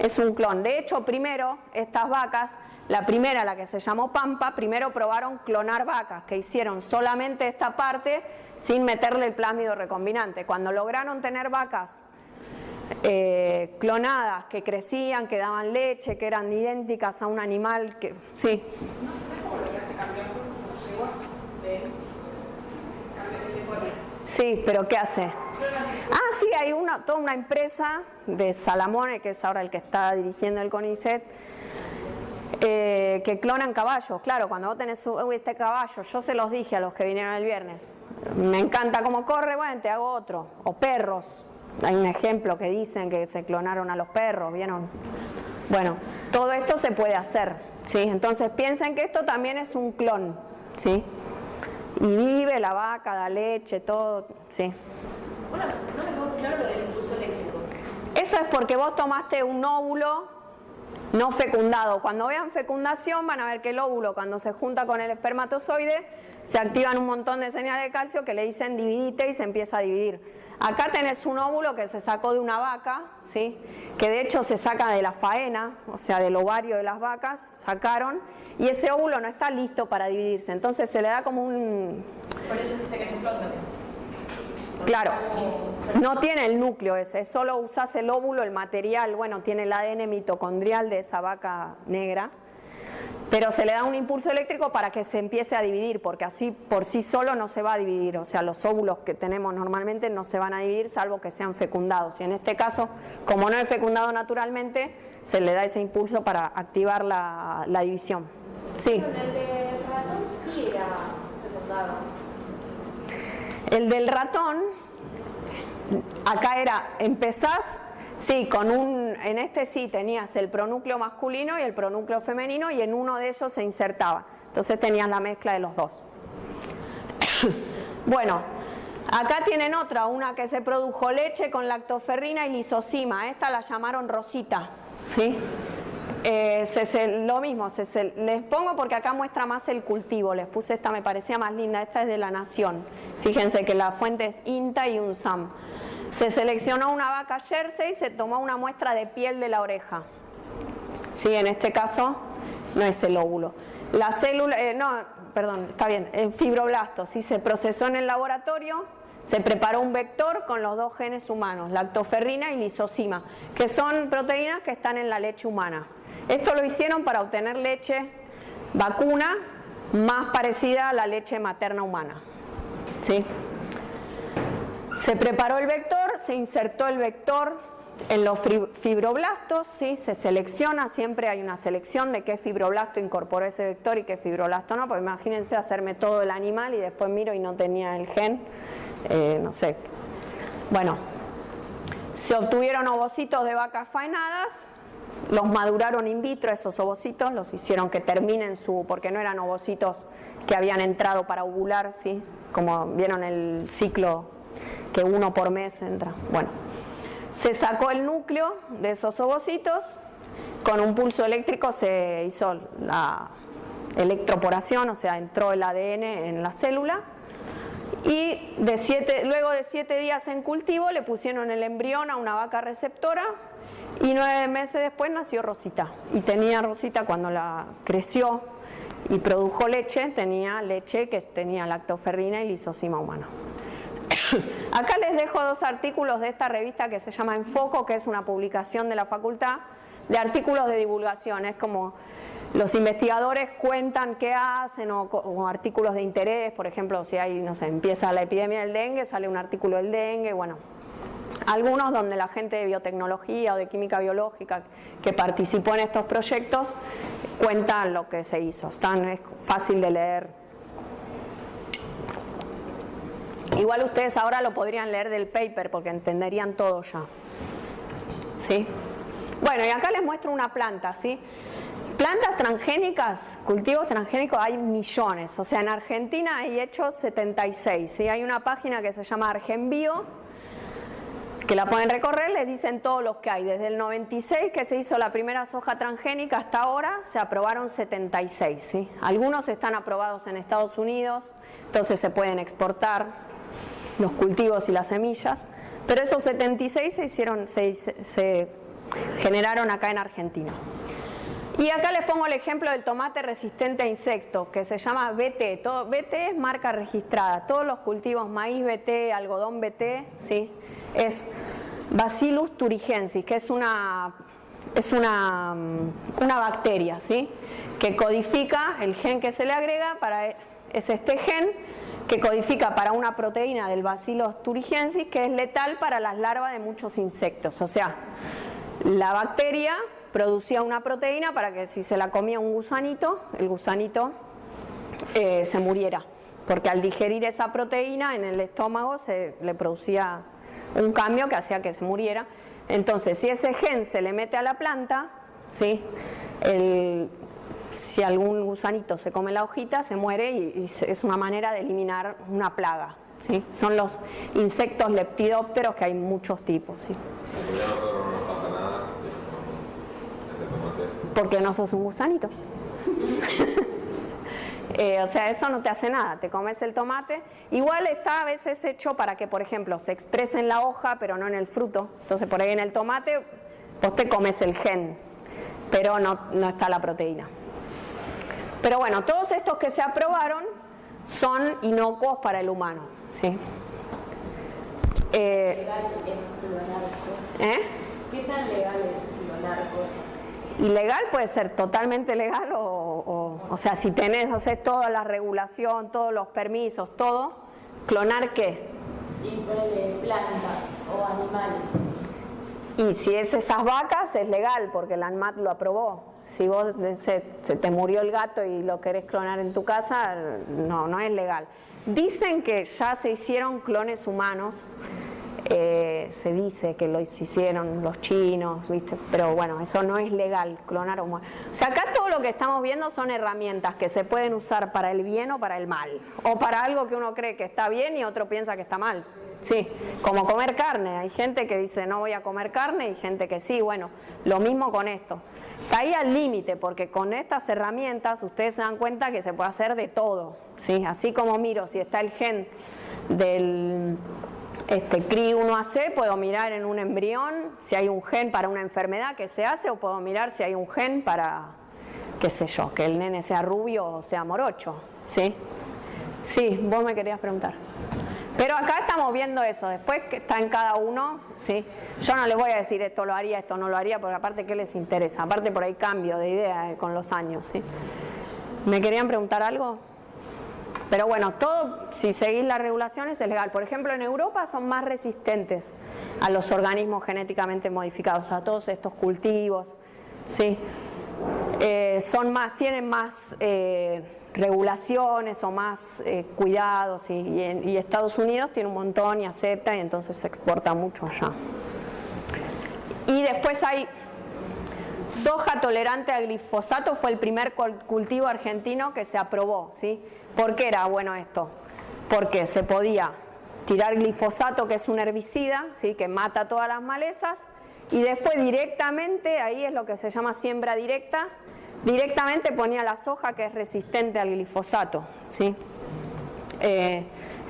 Es un clon. De hecho, primero, estas vacas, la primera, la que se llamó Pampa, primero probaron clonar vacas, que hicieron solamente esta parte sin meterle el plásmido recombinante. Cuando lograron tener vacas clonadas, que crecían, que daban leche, que eran idénticas a un animal que... Sí. ¿No sabes cómo lo que hace cambiar su yegua de cambio? Sí, pero ¿qué hace? Sí, hay toda una empresa de Salamone, que es ahora el que está dirigiendo el CONICET, que clonan caballos. Claro, cuando vos tenés este caballo, yo se los dije a los que vinieron el viernes, me encanta cómo corre, bueno, te hago otro. O perros. Hay un ejemplo que dicen que se clonaron a los perros, ¿vieron? Bueno, todo esto se puede hacer, ¿sí? Entonces piensen que esto también es un clon, ¿sí? Y vive la vaca, da leche, todo, ¿sí? Bueno, no me quedó muy claro lo del impulso eléctrico. Eso es porque vos tomaste un óvulo no fecundado. Cuando vean fecundación van a ver que el óvulo, cuando se junta con el espermatozoide, se activan un montón de señales de calcio que le dicen dividite y se empieza a dividir. Acá tenés un óvulo que se sacó de una vaca, ¿sí? Que de hecho se saca de la faena, o sea, del ovario de las vacas, sacaron, y ese óvulo no está listo para dividirse, entonces se le da como un... Por eso dice que es un clon también. Claro, no tiene el núcleo ese, solo usás el óvulo, el material, bueno, tiene el ADN mitocondrial de esa vaca negra, pero se le da un impulso eléctrico para que se empiece a dividir, porque así por sí solo no se va a dividir, o sea, los óvulos que tenemos normalmente no se van a dividir salvo que sean fecundados, y en este caso, como no es fecundado naturalmente, se le da ese impulso para activar la división. Sí. Pero el del ratón sí era fecundado. El del ratón, acá era, empezás... Sí, en este sí tenías el pronúcleo masculino y el pronúcleo femenino y en uno de ellos se insertaba. Entonces tenías la mezcla de los dos. Bueno, acá tienen una que se produjo leche con lactoferrina y lisozima. Esta la llamaron Rosita, ¿sí? Lo mismo, les pongo porque acá muestra más el cultivo. Les puse esta, me parecía más linda. Esta es de La Nación. Fíjense que la fuente es INTA y UNSAM. Se seleccionó una vaca Jersey y se tomó una muestra de piel de la oreja. Sí, en este caso no es el óvulo. La célula, está bien, el fibroblasto, sí, se procesó en el laboratorio, se preparó un vector con los dos genes humanos, lactoferrina y lisozima, que son proteínas que están en la leche humana. Esto lo hicieron para obtener leche vacuna más parecida a la leche materna humana. ¿Sí? Se preparó el vector, se insertó el vector en los fibroblastos, ¿sí? Se selecciona, siempre hay una selección de qué fibroblasto incorporó ese vector y qué fibroblasto no, porque imagínense hacerme todo el animal y después miro y no tenía el gen, no sé. Bueno, se obtuvieron ovocitos de vacas faenadas, los maduraron in vitro, esos ovocitos, los hicieron que terminen porque no eran ovocitos que habían entrado para ovular, ¿sí? Como vieron el ciclo que uno por mes entra. Bueno, se sacó el núcleo de esos ovocitos, con un pulso eléctrico se hizo la electroporación, o sea, entró el ADN en la célula, y luego de 7 días en cultivo le pusieron el embrión a una vaca receptora, y 9 meses después nació Rosita. Y tenía Rosita, cuando la creció y produjo leche, tenía leche que tenía lactoferrina y lisozima humana. Acá les dejo 2 artículos de esta revista que se llama Enfoco, que es una publicación de la facultad, de artículos de divulgación. Es como los investigadores cuentan qué hacen, o artículos de interés. Por ejemplo, si hay, no sé, empieza la epidemia del dengue, sale un artículo del dengue, bueno. Algunos donde la gente de biotecnología o de química biológica que participó en estos proyectos cuentan lo que se hizo. Es fácil de leer. Igual ustedes ahora lo podrían leer del paper porque entenderían todo ya. ¿Sí? Bueno, y acá les muestro una planta, ¿sí? Plantas transgénicas, cultivos transgénicos hay millones. O sea, en Argentina hay hechos 76. ¿Sí? Hay una página que se llama Argenbio, que la pueden recorrer, les dicen todos los que hay. Desde el 96 que se hizo la primera soja transgénica hasta ahora se aprobaron 76. ¿Sí? Algunos están aprobados en Estados Unidos, entonces se pueden exportar los cultivos y las semillas, pero esos 76 se generaron acá en Argentina. Y acá les pongo el ejemplo del tomate resistente a insectos, que se llama BT. BT es marca registrada. Todos los cultivos, maíz BT, algodón BT, ¿sí? Es Bacillus thuringiensis, que es una bacteria, ¿sí? Que codifica el gen que se le agrega, es este gen que codifica para una proteína del Bacillus thuringiensis que es letal para las larvas de muchos insectos. O sea, la bacteria producía una proteína para que si se la comía un gusanito, el gusanito se muriera, porque al digerir esa proteína en el estómago se le producía un cambio que hacía que se muriera. Entonces, si ese gen se le mete a la planta, ¿sí? Si algún gusanito se come la hojita, se muere y es una manera de eliminar una plaga, ¿sí? Son los insectos lepidópteros, que hay muchos tipos, ¿sí? Porque no sos un gusanito. O sea, eso no te hace nada, te comes el tomate. Igual está a veces hecho para que, por ejemplo, se exprese en la hoja, pero no en el fruto. Entonces, por ahí en el tomate, vos te comes el gen, pero no está la proteína. Pero bueno, todos estos que se aprobaron son inocuos para el humano, ¿sí? ¿Legal es clonar cosas? ¿Qué tan legal es clonar cosas? Ilegal puede ser totalmente legal o sea, si haces toda la regulación, todos los permisos, todo, ¿clonar qué? Y ponerle plantas o animales. Y si es esas vacas es legal porque la ANMAT lo aprobó. Si vos se te murió el gato y lo querés clonar en tu casa, no es legal. Dicen que ya se hicieron clones humanos. Se dice que lo hicieron los chinos, ¿viste? Pero bueno, eso no es legal, clonar humanos. O sea, acá todo lo que estamos viendo son herramientas que se pueden usar para el bien o para el mal, o para algo que uno cree que está bien y otro piensa que está mal. Sí, como comer carne. Hay gente que dice no voy a comer carne y gente que sí. Bueno, lo mismo con esto. Está ahí al límite, porque con estas herramientas ustedes se dan cuenta que se puede hacer de todo, ¿sí? Así como miro si está el gen del CRI1AC, puedo mirar en un embrión si hay un gen para una enfermedad que se hace, o puedo mirar si hay un gen para, qué sé yo, que el nene sea rubio o sea morocho, ¿sí? Sí, vos me querías preguntar. Pero acá estamos viendo eso, después que está en cada uno, ¿sí? Yo no les voy a decir esto lo haría, esto no lo haría, porque aparte, ¿qué les interesa? Aparte por ahí cambio de idea con los años, ¿sí? ¿Me querían preguntar algo? Pero bueno, todo, si seguís las regulaciones, es legal. Por ejemplo, en Europa son más resistentes a los organismos genéticamente modificados, a todos estos cultivos, ¿sí? Tienen más regulaciones o más cuidados, y Estados Unidos tiene un montón y acepta, y entonces se exporta mucho allá. Y después hay soja tolerante a glifosato fue el primer cultivo argentino que se aprobó, ¿sí? ¿Por qué era bueno esto? Porque se podía tirar glifosato, que es un herbicida, ¿sí? Que mata todas las malezas, y después directamente, ahí es lo que se llama siembra directa, directamente ponía la soja que es resistente al glifosato, ¿sí?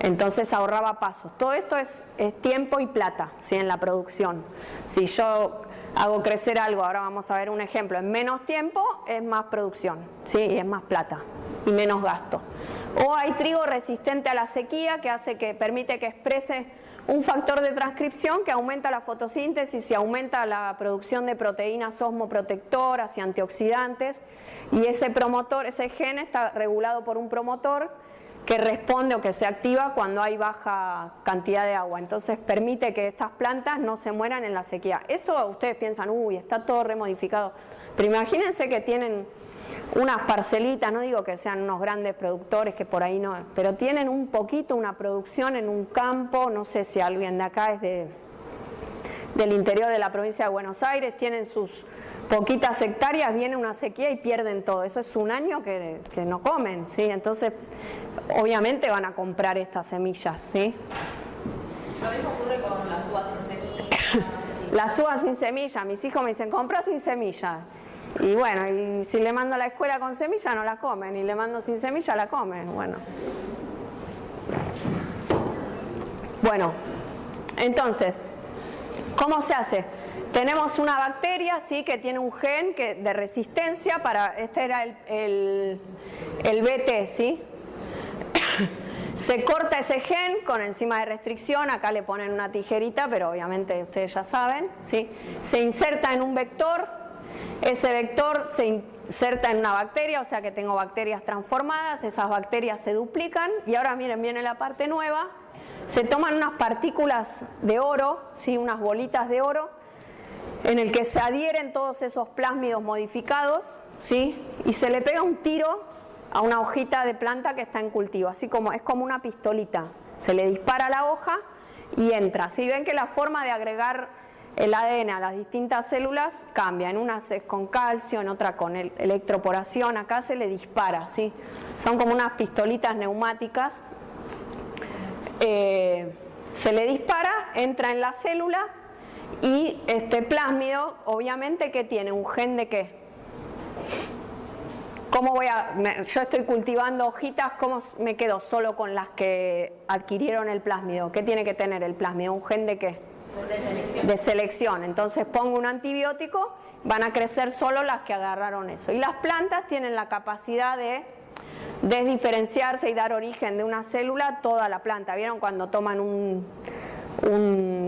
Entonces ahorraba pasos. Todo esto es tiempo y plata, ¿sí? En la producción. Si yo hago crecer algo, ahora vamos a ver un ejemplo, en menos tiempo es más producción, ¿sí? Y es más plata y menos gasto. O hay trigo resistente a la sequía que permite que exprese un factor de transcripción que aumenta la fotosíntesis y aumenta la producción de proteínas osmoprotectoras y antioxidantes, y ese promotor, ese gen está regulado por un promotor que responde o que se activa cuando hay baja cantidad de agua. Entonces permite que estas plantas no se mueran en la sequía. Eso ustedes piensan, uy, está todo remodificado. Pero imagínense que tienen unas parcelitas, no digo que sean unos grandes productores, que por ahí no, pero tienen un poquito, una producción en un campo, no sé si alguien de acá es del interior de la provincia de Buenos Aires, tienen sus poquitas hectáreas, viene una sequía y pierden todo. Eso es un año que no comen, ¿sí? Entonces, obviamente van a comprar estas semillas, ¿sí? Lo mismo ocurre con las uvas sin semilla. Las uvas sin semilla, mis hijos me dicen, compra sin semilla. Y bueno, y si le mando a la escuela con semilla no la comen, y le mando sin semilla la comen. Bueno, entonces, ¿cómo se hace? Tenemos una bacteria, ¿sí? Que tiene un gen de resistencia para, este era el BT, ¿sí? Se corta ese gen con enzima de restricción, acá le ponen una tijerita, pero obviamente ustedes ya saben, ¿sí? Se inserta en un vector, ese vector se inserta en una bacteria, o sea que tengo bacterias transformadas, esas bacterias se duplican, y ahora miren, viene la parte nueva, se toman unas partículas de oro, ¿sí? Unas bolitas de oro, en el que se adhieren todos esos plásmidos modificados, ¿sí? Y se le pega un tiro a una hojita de planta que está en cultivo, así como es como una pistolita, se le dispara a la hoja y entra. ¿Sí? Ven que la forma de agregar el ADN a las distintas células cambia, en unas es con calcio, en otra con electroporación, acá se le dispara, ¿sí? Son como unas pistolitas neumáticas, se le dispara, entra en la célula, y este plásmido obviamente que tiene un gen de ¿qué? ¿Cómo yo estoy cultivando hojitas, ¿cómo me quedo solo con las que adquirieron el plásmido? ¿Qué tiene que tener el plásmido? ¿Un gen de qué? De selección. De selección. Entonces pongo un antibiótico, van a crecer solo las que agarraron eso. Y las plantas tienen la capacidad de desdiferenciarse y dar origen de una célula a toda la planta. ¿Vieron cuando toman un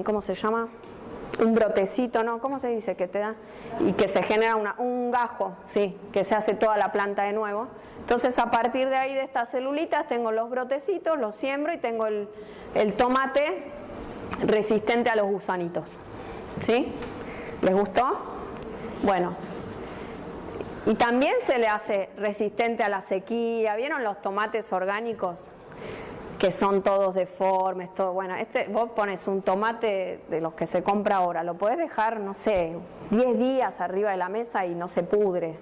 ¿cómo se llama? Un brotecito, ¿no? ¿Cómo se dice que te da? Y que se genera un gajo, sí, que se hace toda la planta de nuevo. Entonces a partir de ahí, de estas celulitas, tengo los brotecitos, los siembro y tengo el tomate resistente a los gusanitos. ¿Sí? ¿Les gustó? Bueno. Y también se le hace resistente a la sequía. ¿Vieron los tomates orgánicos? Que son todos deformes, todo. Bueno, vos pones un tomate de los que se compra ahora, lo podés dejar, no sé, 10 días arriba de la mesa y no se pudre.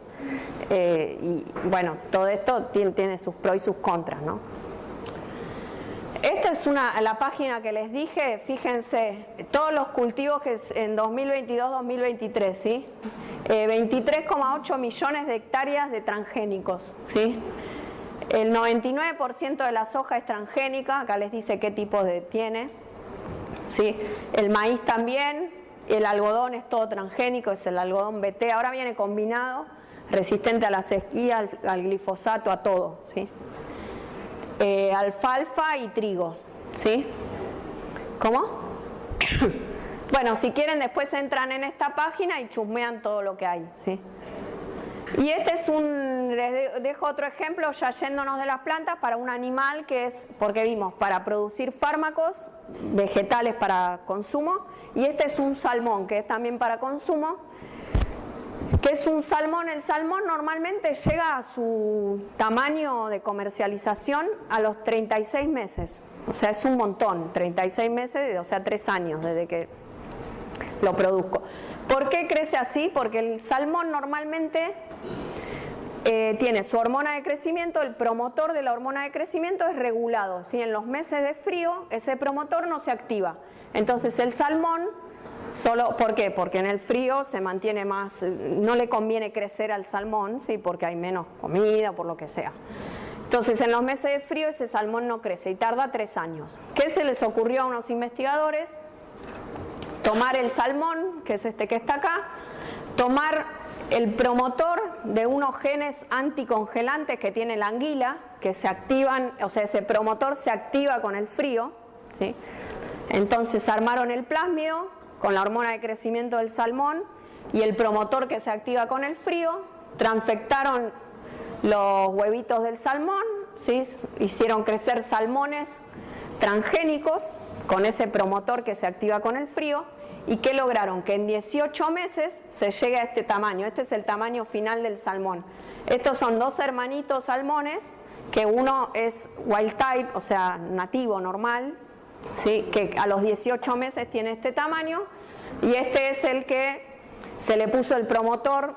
Y bueno, todo esto tiene sus pros y sus contras, ¿no? Esta es la página que les dije, fíjense, todos los cultivos que en 2022-2023, ¿sí? 23,8 millones de hectáreas de transgénicos, ¿sí? El 99% de la soja es transgénica, acá les dice qué tipo tiene, ¿sí? El maíz también, el algodón es todo transgénico, es el algodón BT, ahora viene combinado, resistente a la sequía, al glifosato, a todo, ¿sí? Alfalfa y trigo, ¿sí? ¿Cómo? Bueno, si quieren después entran en esta página y chusmean todo lo que hay, ¿sí? Y este es les dejo otro ejemplo, ya yéndonos de las plantas, para un animal que es, porque vimos, para producir fármacos vegetales para consumo, y este es un salmón, que es también para consumo, que es un salmón. El salmón normalmente llega a su tamaño de comercialización a los 36 meses, o sea, es un montón, 36 meses, o sea, 3 años desde que lo produzco. ¿Por qué crece así? Porque el salmón normalmente tiene su hormona de crecimiento, el promotor de la hormona de crecimiento es regulado, ¿sí? En los meses de frío ese promotor no se activa. Entonces el salmón, ¿por qué? Porque en el frío se mantiene más, no le conviene crecer al salmón, ¿sí? Porque hay menos comida, por lo que sea. Entonces en los meses de frío ese salmón no crece y tarda 3 años. ¿Qué se les ocurrió a unos investigadores? Tomar el salmón, que es este que está acá, tomar el promotor de unos genes anticongelantes que tiene la anguila, que se activan, o sea, ese promotor se activa con el frío, ¿sí? Entonces armaron el plásmido con la hormona de crecimiento del salmón y el promotor que se activa con el frío, transfectaron los huevitos del salmón, ¿sí? Hicieron crecer salmones transgénicos con ese promotor que se activa con el frío. ¿Y qué lograron? Que en 18 meses se llegue a este tamaño. Este es el tamaño final del salmón. Estos son 2 hermanitos salmones, que uno es wild type, o sea, nativo, normal, ¿sí? Que a los 18 meses tiene este tamaño, y este es el que se le puso el promotor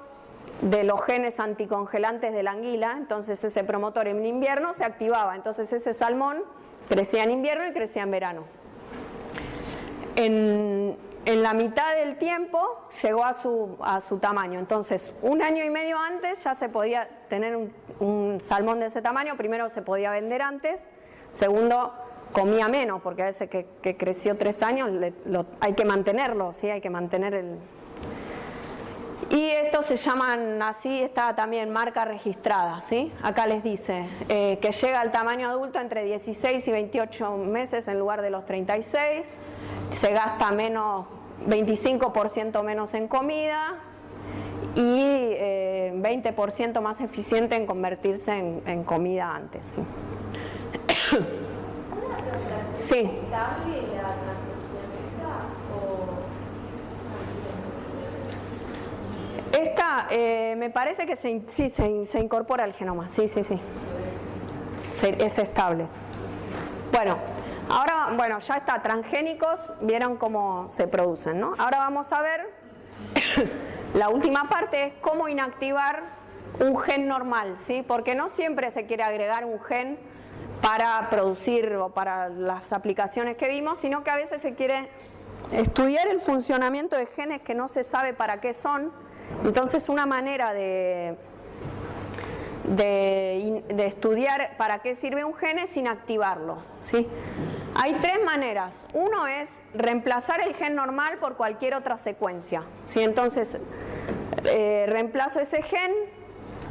de los genes anticongelantes de la anguila. Entonces ese promotor en invierno se activaba. Entonces ese salmón crecía en invierno y crecía en verano. En la mitad del tiempo llegó a su tamaño. Entonces, 1 año y medio antes ya se podía tener un salmón de ese tamaño. Primero, se podía vender antes. Segundo, comía menos, porque a veces que creció 3 años hay que mantenerlo, ¿sí? Hay que mantener el... Y estos se llaman, así está también marca registrada, ¿sí? Acá les dice que llega al tamaño adulto entre 16 y 28 meses en lugar de los 36. Se gasta menos, 25% menos en comida y 20% más eficiente en convertirse en comida antes. ¿Sí? ¿Es estable la transcripción esa o...? Esta me parece que se incorpora al genoma, sí. Es estable. Ahora, ya está, transgénicos, vieron cómo se producen, ¿no? Ahora vamos a ver, la última parte es cómo inactivar un gen normal, ¿sí? Porque no siempre se quiere agregar un gen para producir o para las aplicaciones que vimos, sino que a veces se quiere estudiar el funcionamiento de genes que no se sabe para qué son. Entonces una manera de estudiar para qué sirve un gen es inactivarlo, ¿sí? Hay 3 maneras. Uno es reemplazar el gen normal por cualquier otra secuencia, ¿sí? Entonces reemplazo ese gen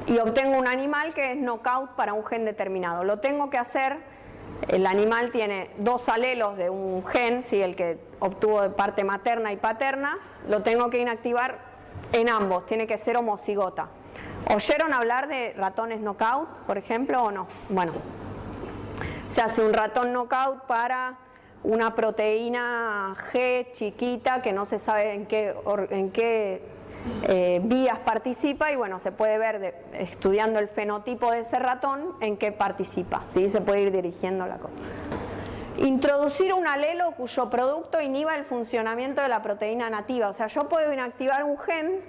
y obtengo un animal que es knockout para un gen determinado. Lo tengo que hacer, el animal tiene 2 alelos de un gen, ¿sí? El que obtuvo de parte materna y paterna, lo tengo que inactivar en ambos, tiene que ser homocigota. ¿Oyeron hablar de ratones knockout, por ejemplo, o no? Bueno, se hace un ratón knockout para una proteína G chiquita que no se sabe en qué vías participa, y bueno, se puede ver estudiando el fenotipo de ese ratón en qué participa, ¿sí? Se puede ir dirigiendo la cosa. Introducir un alelo cuyo producto inhiba el funcionamiento de la proteína nativa. O sea, yo puedo inactivar un gen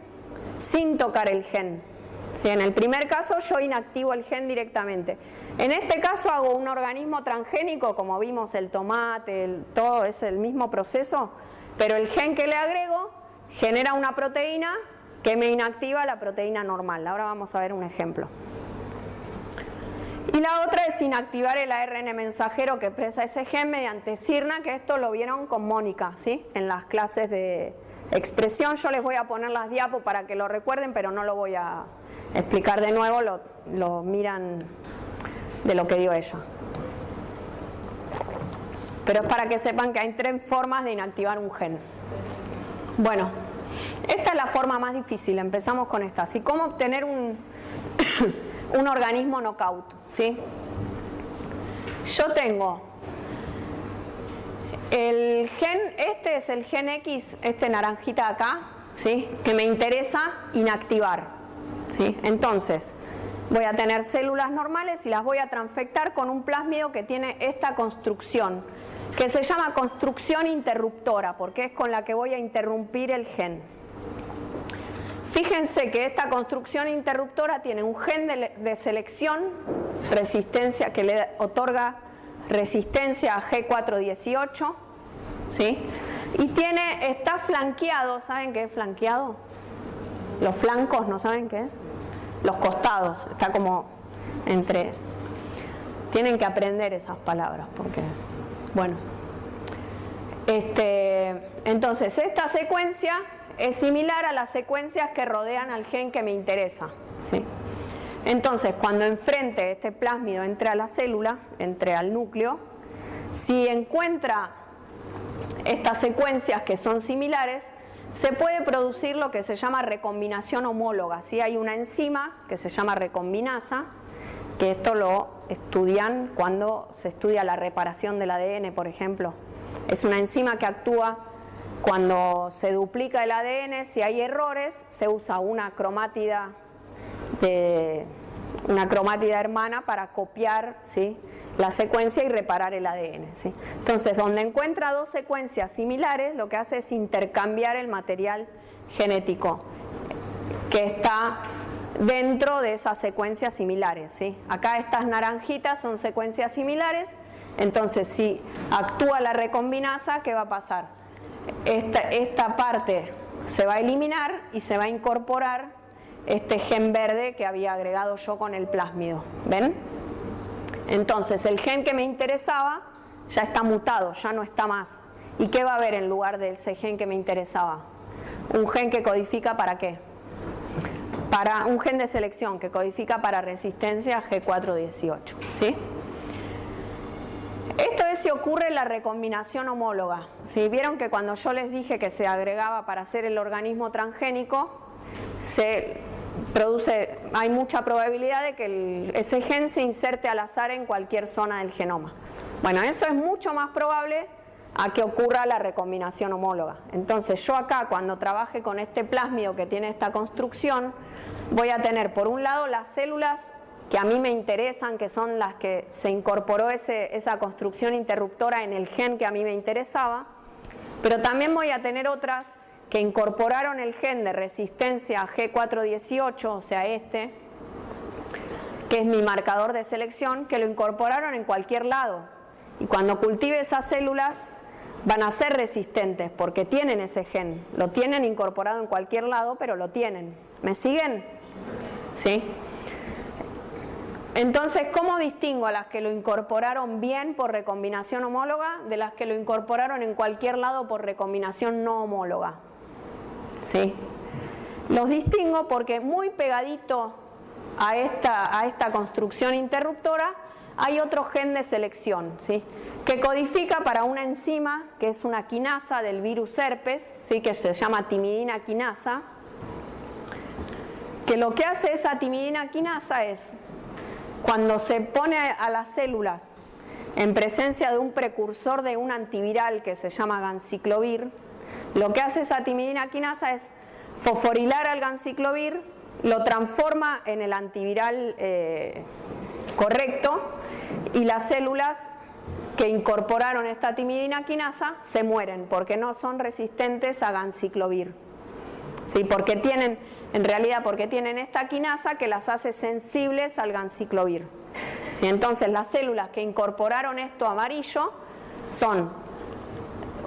sin tocar el gen, ¿sí? En el primer caso yo inactivo el gen directamente. En este caso hago un organismo transgénico, como vimos el tomate, todo es el mismo proceso, pero el gen que le agrego genera una proteína que me inactiva la proteína normal. Ahora vamos a ver un ejemplo. Y la otra es inactivar el ARN mensajero que expresa ese gen mediante sirna, que esto lo vieron con Mónica, ¿sí? En las clases de expresión. Yo les voy a poner las diapos para que lo recuerden, pero no lo voy a explicar de nuevo, lo miran de lo que dio ella. Pero es para que sepan que hay 3 formas de inactivar un gen. Bueno, esta es la forma más difícil, empezamos con esta. ¿Sí? ¿Cómo obtener un organismo knockout? ¿Sí? Yo tengo el gen, este es el gen X, este naranjita de acá, ¿sí? Que me interesa inactivar, ¿sí? Entonces, voy a tener células normales y las voy a transfectar con un plásmido que tiene esta construcción, que se llama construcción interruptora, porque es con la que voy a interrumpir el gen. Fíjense que esta construcción interruptora tiene un gen de selección, resistencia, que le otorga resistencia a G418, ¿sí? Y está flanqueado, ¿saben qué es flanqueado? Los flancos, ¿no saben qué es? Los costados, está como entre... Tienen que aprender esas palabras porque, bueno. Entonces, esta secuencia es similar a las secuencias que rodean al gen que me interesa, ¿sí? Entonces, cuando enfrente este plásmido entre a la célula, entre al núcleo, si encuentra estas secuencias que son similares, se puede producir lo que se llama recombinación homóloga, ¿sí? Hay una enzima que se llama recombinasa, que esto lo estudian cuando se estudia la reparación del ADN, por ejemplo. Es una enzima que actúa cuando se duplica el ADN. Si hay errores, se usa una cromátida hermana para copiar, ¿sí?, la secuencia y reparar el ADN, ¿sí? Entonces, donde encuentra dos secuencias similares, lo que hace es intercambiar el material genético que está dentro de esas secuencias similares, ¿sí? Acá estas naranjitas son secuencias similares. Entonces, si actúa la recombinasa, ¿qué va a pasar? Esta parte se va a eliminar y se va a incorporar este gen verde que había agregado yo con el plásmido. ¿Ven? Entonces, el gen que me interesaba ya está mutado, ya no está más. ¿Y qué va a haber en lugar de ese gen que me interesaba? Un gen que codifica ¿para qué? Para un gen de selección que codifica para resistencia G418, ¿sí? Esto es si ocurre la recombinación homóloga, ¿sí? Vieron que cuando yo les dije que se agregaba para hacer el organismo transgénico, hay mucha probabilidad de que ese gen se inserte al azar en cualquier zona del genoma. Bueno, eso es mucho más probable a que ocurra la recombinación homóloga. Entonces, yo acá, cuando trabaje con este plásmido que tiene esta construcción, voy a tener por un lado las células que a mí me interesan, que son las que se incorporó esa construcción interruptora en el gen que a mí me interesaba, pero también voy a tener otras que incorporaron el gen de resistencia a G418, o sea que es mi marcador de selección, que lo incorporaron en cualquier lado. Y cuando cultive esas células van a ser resistentes porque tienen ese gen, lo tienen incorporado en cualquier lado, pero lo tienen. ¿Me siguen? ¿Sí? Entonces, ¿cómo distingo a las que lo incorporaron bien por recombinación homóloga de las que lo incorporaron en cualquier lado por recombinación no homóloga? ¿Sí? Los distingo porque muy pegadito a esta construcción interruptora hay otro gen de selección, ¿sí?, que codifica para una enzima que es una quinasa del virus herpes, ¿sí?, que se llama timidina quinasa, que lo que hace esa timidina quinasa es, cuando se pone a las células en presencia de un precursor de un antiviral que se llama ganciclovir, lo que hace esa timidina quinasa es fosforilar al ganciclovir, lo transforma en el antiviral correcto, y las células que incorporaron esta timidina quinasa se mueren porque no son resistentes a ganciclovir, ¿sí?, porque tienen esta quinasa que las hace sensibles al ganciclovir, ¿sí? Entonces, las células que incorporaron esto amarillo son,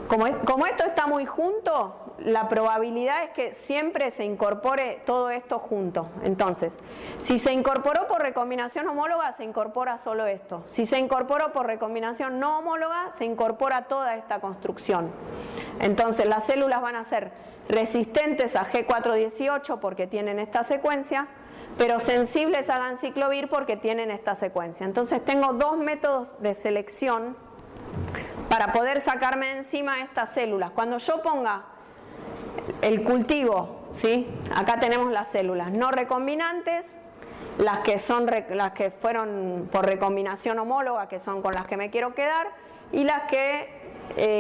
como esto está muy junto, la probabilidad es que siempre se incorpore todo esto junto. Entonces, si se incorporó por recombinación homóloga, se incorpora solo esto. Si se incorporó por recombinación no homóloga, se incorpora toda esta construcción. Entonces, las células van a ser resistentes a G418 porque tienen esta secuencia, pero sensibles a ganciclovir porque tienen esta secuencia. Entonces, tengo dos métodos de selección para poder sacarme de encima estas células. Cuando yo ponga el cultivo, ¿sí?, acá tenemos las células no recombinantes, las que fueron por recombinación homóloga, que son con las que me quiero quedar, y las que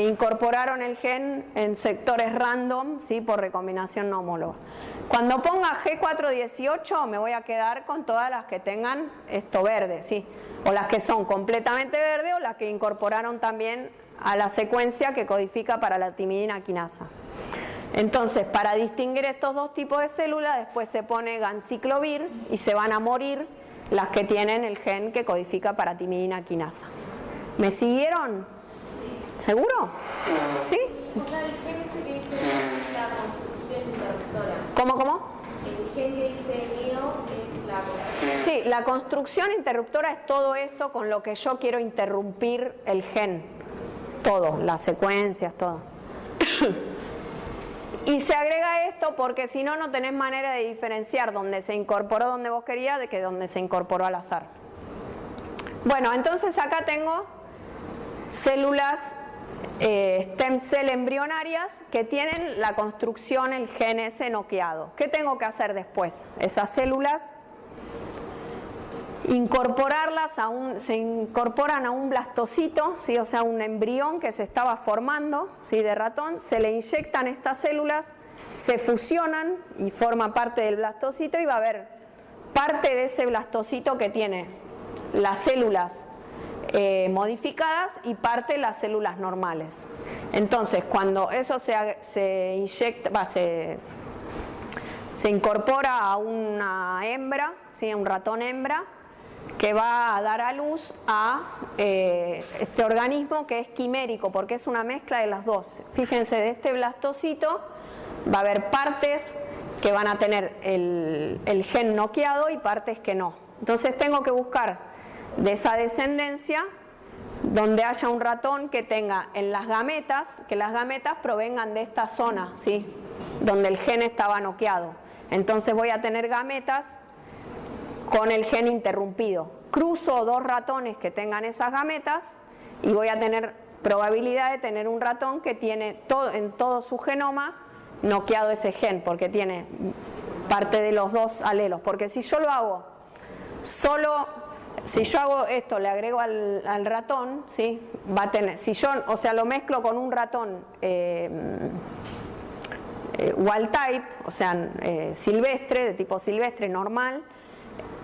incorporaron el gen en sectores random, ¿sí?, por recombinación no homóloga. Cuando ponga G418 me voy a quedar con todas las que tengan esto verde, ¿sí?, o las que son completamente verde, o las que incorporaron también a la secuencia que codifica para la timidina quinasa. Entonces, para distinguir estos dos tipos de células, después se pone ganciclovir y se van a morir las que tienen el gen que codifica para timidina quinasa. ¿Me siguieron? ¿Seguro? ¿Sí? O sea, el gen ese que dice la construcción interruptora. ¿Cómo? El gen que dice NIO es la construcción. Sí, la construcción interruptora es todo esto con lo que yo quiero interrumpir el gen. Todo, las secuencias, todo. Y se agrega esto porque si no, no tenés manera de diferenciar dónde se incorporó donde vos querías de que dónde se incorporó al azar. Bueno, entonces acá tengo células stem cell embrionarias que tienen la construcción, el gen ese noqueado. ¿Qué tengo que hacer después? Esas células, incorporarlas se incorporan a un blastocito, ¿sí? O sea, un embrión que se estaba formando, ¿sí? De ratón, se le inyectan estas células, se fusionan y forma parte del blastocito y va a haber parte de ese blastocito que tiene las células modificadas y parte de las células normales. Entonces, cuando eso se inyecta, se incorpora a una hembra, ¿sí? A un ratón hembra, que va a dar a luz a este organismo que es quimérico, porque es una mezcla de las dos. Fíjense, de este blastocito va a haber partes que van a tener el gen noqueado y partes que no. Entonces tengo que buscar de esa descendencia donde haya un ratón que tenga en las gametas, que las gametas provengan de esta zona, ¿sí? Donde el gen estaba noqueado. Entonces voy a tener gametas con el gen interrumpido. Cruzo dos ratones que tengan esas gametas y voy a tener probabilidad de tener un ratón que tiene en todo su genoma noqueado ese gen, porque tiene parte de los dos alelos. Porque si yo lo hago si yo hago esto, le agrego al ratón, ¿sí? Va a tener, si yo, o sea, lo mezclo con un ratón wild type, o sea, silvestre, de tipo silvestre, normal,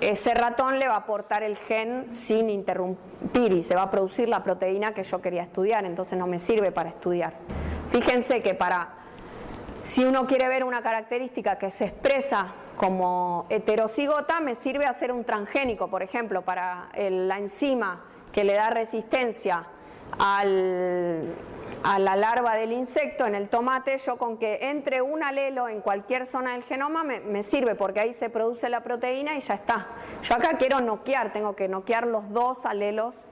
ese ratón le va a aportar el gen sin interrumpir y se va a producir la proteína que yo quería estudiar, entonces no me sirve para estudiar. Fíjense que si uno quiere ver una característica que se expresa como heterocigota, me sirve hacer un transgénico, por ejemplo, para la enzima que le da resistencia a la larva del insecto en el tomate, yo con que entre un alelo en cualquier zona del genoma me sirve, porque ahí se produce la proteína y ya está. Yo acá quiero noquear, tengo que noquear los dos alelos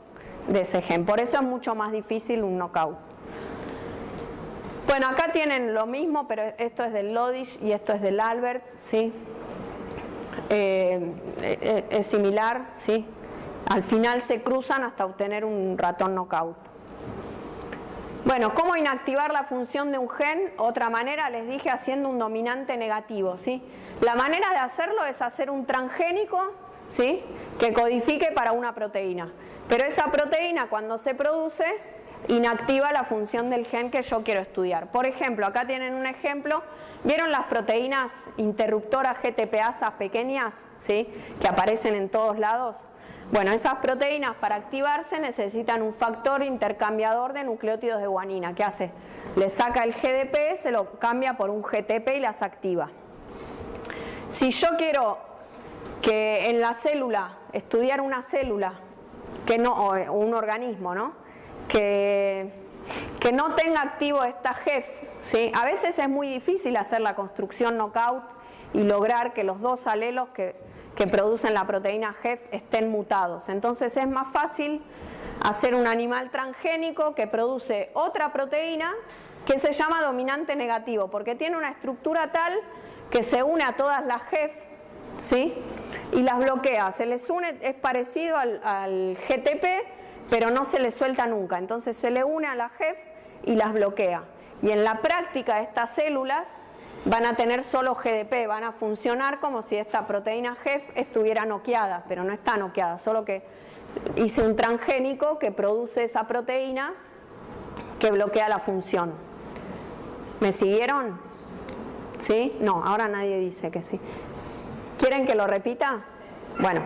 de ese gen, por eso es mucho más difícil un knockout. Bueno, acá tienen lo mismo, pero esto es del Lodish y esto es del Albert, ¿sí? Es similar, ¿sí? Al final se cruzan hasta obtener un ratón knockout. Bueno, ¿cómo inactivar la función de un gen? Otra manera, les dije, haciendo un dominante negativo, ¿sí? La manera de hacerlo es hacer un transgénico, ¿sí? Que codifique para una proteína. Pero esa proteína, cuando se produce, inactiva la función del gen que yo quiero estudiar. Por ejemplo, acá tienen un ejemplo. ¿Vieron las proteínas interruptoras GTPasas pequeñas, ¿sí? Que aparecen en todos lados? Bueno, esas proteínas para activarse necesitan un factor intercambiador de nucleótidos de guanina. ¿Qué hace? Le saca el GDP, se lo cambia por un GTP y las activa. Si yo quiero que en la célula, estudiar una célula, o un organismo, ¿no? Que no tenga activo esta GEF, ¿sí? A veces es muy difícil hacer la construcción knockout y lograr que los dos alelos que producen la proteína GEF estén mutados. Entonces es más fácil hacer un animal transgénico que produce otra proteína que se llama dominante negativo, porque tiene una estructura tal que se une a todas las GEF, ¿sí? Y las bloquea. Se les une, es parecido al GTP, pero no se les suelta nunca. Entonces se le une a la GEF y las bloquea. Y en la práctica estas células van a tener solo GDP, van a funcionar como si esta proteína GEF estuviera noqueada, pero no está noqueada, solo que hice un transgénico que produce esa proteína que bloquea la función. ¿Me siguieron? ¿Sí? No, ahora nadie dice que sí. ¿Quieren que lo repita? Bueno,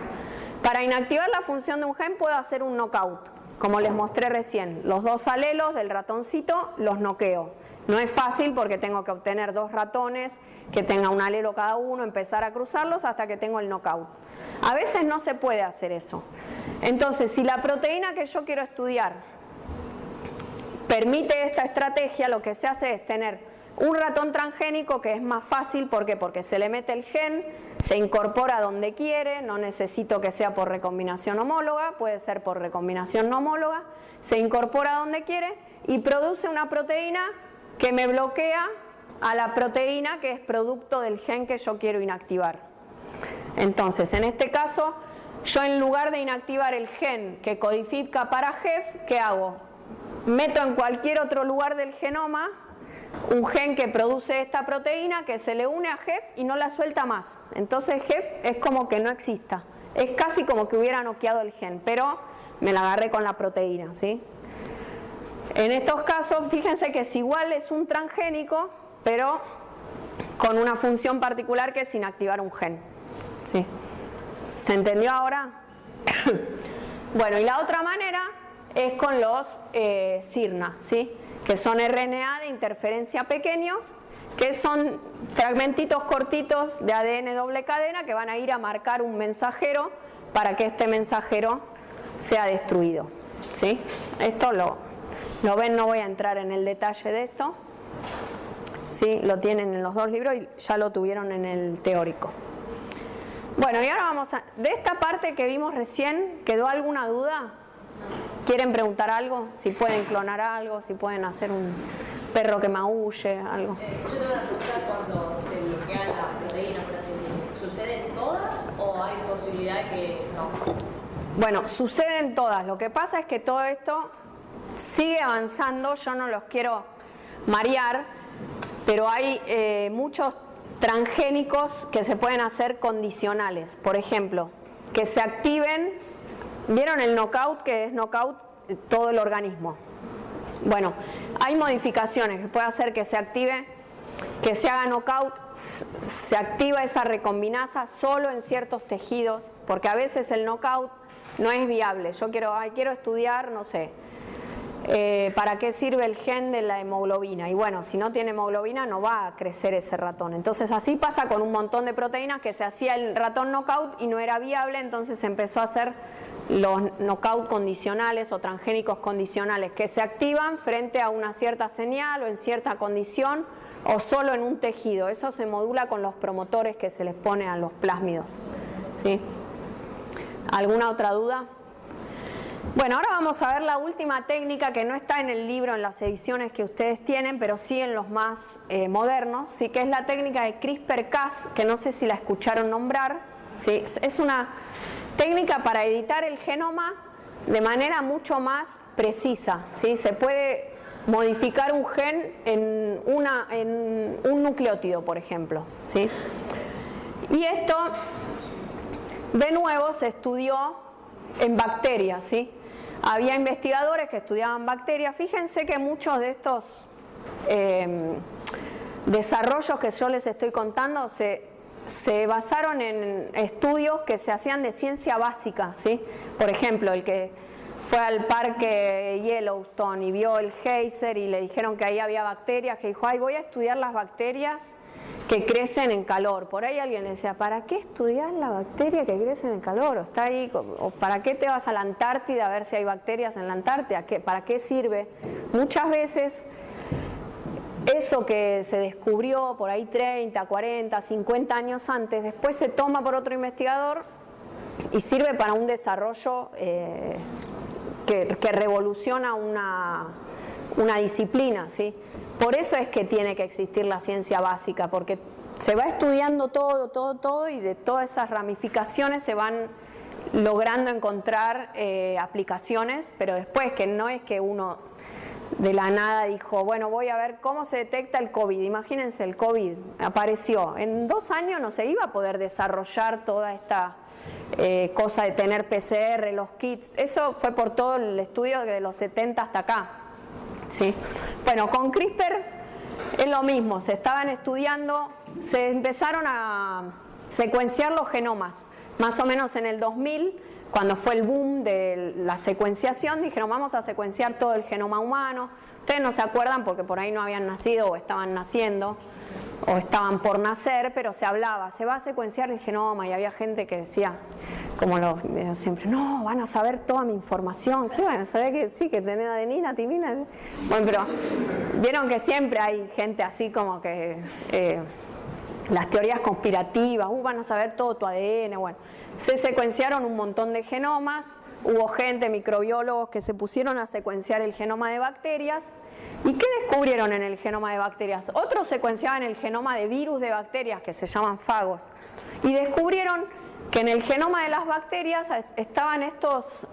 para inactivar la función de un gen puedo hacer un knockout, como les mostré recién. Los dos alelos del ratoncito los noqueo. No es fácil porque tengo que obtener 2 ratones que tengan un alelo cada uno, empezar a cruzarlos hasta que tengo el knockout. A veces no se puede hacer eso. Entonces, si la proteína que yo quiero estudiar permite esta estrategia, lo que se hace es tener un ratón transgénico que es más fácil. ¿Por qué? Porque se le mete el gen, se incorpora donde quiere, no necesito que sea por recombinación homóloga, puede ser por recombinación no homóloga, se incorpora donde quiere y produce una proteína que me bloquea a la proteína que es producto del gen que yo quiero inactivar. Entonces, en este caso, yo en lugar de inactivar el gen que codifica para HEF, ¿qué hago? Meto en cualquier otro lugar del genoma un gen que produce esta proteína que se le une a HEF y no la suelta más. Entonces HEF es como que no exista. Es casi como que hubiera noqueado el gen, pero me la agarré con la proteína, ¿sí? En estos casos, fíjense que es igual, es un transgénico, pero con una función particular que es inactivar un gen, ¿sí? ¿Se entendió ahora? Bueno, y la otra manera es con los sirna, ¿sí? Que son RNA de interferencia pequeños, que son fragmentitos cortitos de ADN doble cadena que van a ir a marcar un mensajero para que este mensajero sea destruido, ¿sí? Esto lo ven, no voy a entrar en el detalle de esto, ¿sí? Lo tienen en los 2 libros y ya lo tuvieron en el teórico. Bueno, y ahora vamos a... De esta parte que vimos recién, ¿quedó alguna duda? ¿Quieren preguntar algo? Si pueden clonar algo, si pueden hacer un perro que maulle, algo. Yo tengo una pregunta cuando se bloquea la proteína, por así decirlo. ¿Sucede en todas o hay posibilidad de que no? Bueno, sucede en todas. Lo que pasa es que todo esto sigue avanzando. Yo no los quiero marear, pero hay muchos transgénicos que se pueden hacer condicionales. Por ejemplo, que se activen. ¿Vieron el knockout, que es knockout todo el organismo? Bueno, hay modificaciones que puede hacer que se active, que se haga knockout, se activa esa recombinasa solo en ciertos tejidos, porque a veces el knockout no es viable. Yo quiero estudiar, no sé, ¿para qué sirve el gen de la hemoglobina? Y bueno, si no tiene hemoglobina no va a crecer ese ratón. Entonces así pasa con un montón de proteínas que se hacía el ratón knockout y no era viable, entonces se empezó a hacer los knockout condicionales o transgénicos condicionales que se activan frente a una cierta señal o en cierta condición o solo en un tejido. Eso se modula con los promotores que se les pone a los plásmidos, ¿sí? ¿Alguna otra duda? Bueno, ahora vamos a ver la última técnica que no está en el libro, en las ediciones que ustedes tienen, pero sí en los más modernos, ¿sí? Que es la técnica de CRISPR-Cas, que no sé si la escucharon nombrar, ¿sí? Es una técnica para editar el genoma de manera mucho más precisa, ¿sí? Se puede modificar un gen en un nucleótido, por ejemplo, ¿sí? Y esto, de nuevo, se estudió en bacterias, ¿sí? Había investigadores que estudiaban bacterias. Fíjense que muchos de estos desarrollos que yo les estoy contando se basaron en estudios que se hacían de ciencia básica, ¿sí? Por ejemplo, el que fue al parque Yellowstone y vio el geyser y le dijeron que ahí había bacterias, que dijo, ay, voy a estudiar las bacterias que crecen en calor. Por ahí alguien le decía, ¿para qué estudiar la bacteria que crece en el calor? O está ahí, o ¿para qué te vas a la Antártida a ver si hay bacterias en la Antártida? ¿Para qué sirve? Muchas veces eso que se descubrió por ahí 30, 40, 50 años antes, después se toma por otro investigador y sirve para un desarrollo que revoluciona una disciplina, ¿sí? Por eso es que tiene que existir la ciencia básica, porque se va estudiando todo y de todas esas ramificaciones se van logrando encontrar aplicaciones, pero después que no es que uno de la nada dijo, bueno, voy a ver cómo se detecta el COVID. Imagínense, el COVID apareció. En 2 años no se iba a poder desarrollar toda esta cosa de tener PCR, los kits. Eso fue por todo el estudio de los 70 hasta acá, ¿sí? Bueno, con CRISPR es lo mismo. Se estaban estudiando, se empezaron a secuenciar los genomas. Más o menos en el 2000, cuando fue el boom de la secuenciación, dijeron vamos a secuenciar todo el genoma humano, Ustedes no se acuerdan porque por ahí no habían nacido o estaban naciendo o estaban por nacer, pero se hablaba, se va a secuenciar el genoma y había gente que decía, como siempre, no, van a saber toda mi información. ¿Qué van a saber? Que sí, que tenés adenina, timina. Bueno, pero vieron que siempre hay gente así como que las teorías conspirativas, van a saber todo tu ADN. Bueno, se secuenciaron un montón de genomas, hubo gente, microbiólogos, que se pusieron a secuenciar el genoma de bacterias. ¿Y qué descubrieron en el genoma de bacterias? Otros secuenciaban el genoma de virus de bacterias, que se llaman fagos, y descubrieron que en el genoma de las bacterias estaban estas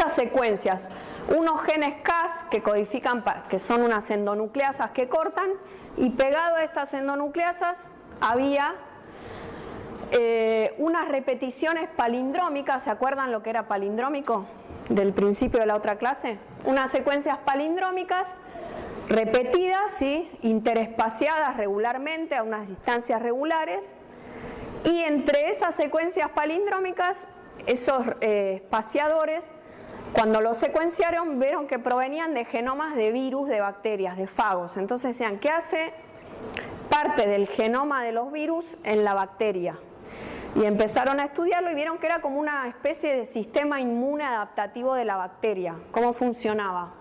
secuencias, unos genes Cas que codifican, que son unas endonucleasas que cortan, y pegado a estas endonucleasas había unas repeticiones palindrómicas. ¿Se acuerdan lo que era palindrómico del principio de la otra clase? Unas secuencias palindrómicas repetidas, ¿sí?, interespaciadas regularmente a unas distancias regulares, y entre esas secuencias palindrómicas, esos espaciadores, cuando los secuenciaron, vieron que provenían de genomas de virus de bacterias, de fagos. Entonces decían, ¿qué hace parte del genoma de los virus en la bacteria? Y empezaron a estudiarlo y vieron que era como una especie de sistema inmune adaptativo de la bacteria. ¿Cómo funcionaba?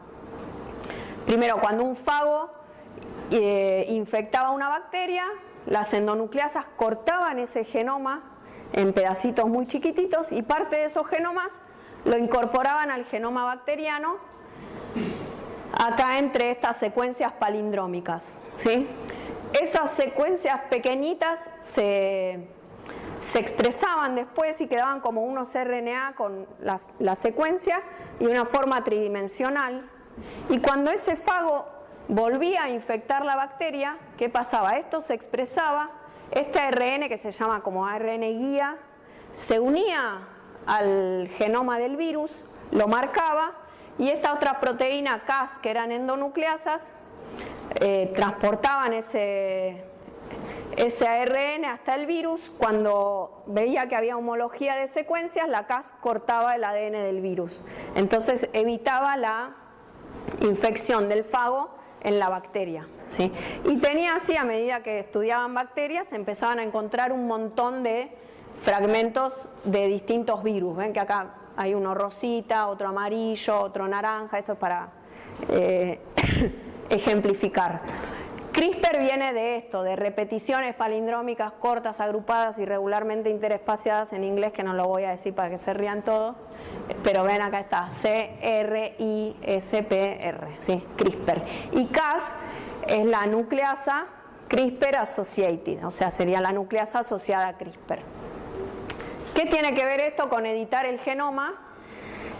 Primero, cuando un fago infectaba una bacteria, las endonucleasas cortaban ese genoma en pedacitos muy chiquititos y parte de esos genomas lo incorporaban al genoma bacteriano, acá entre estas secuencias palindrómicas, ¿sí? Esas secuencias pequeñitas se expresaban después y quedaban como unos RNA con la secuencia y una forma tridimensional. Y cuando ese fago volvía a infectar la bacteria, ¿qué pasaba? Esto se expresaba, este ARN, que se llama como ARN guía, se unía al genoma del virus, lo marcaba, y esta otra proteína Cas, que eran endonucleasas, transportaban ese ARN hasta el virus. Cuando veía que había homología de secuencias, la Cas cortaba el ADN del virus. Entonces evitaba la infección del fago en la bacteria, ¿sí? Y tenía así, a medida que estudiaban bacterias, empezaban a encontrar un montón de fragmentos de distintos virus. Ven que acá hay uno rosita, otro amarillo, otro naranja, eso es para ejemplificar. CRISPR viene de esto, de repeticiones palindrómicas cortas, agrupadas y regularmente interespaciadas, en inglés, que no lo voy a decir para que se rían todos, pero ven acá está, CRISPR, ¿sí? CRISPR. Y Cas es la nucleasa CRISPR associated, o sea, sería la nucleasa asociada a CRISPR. ¿Qué tiene que ver esto con editar el genoma?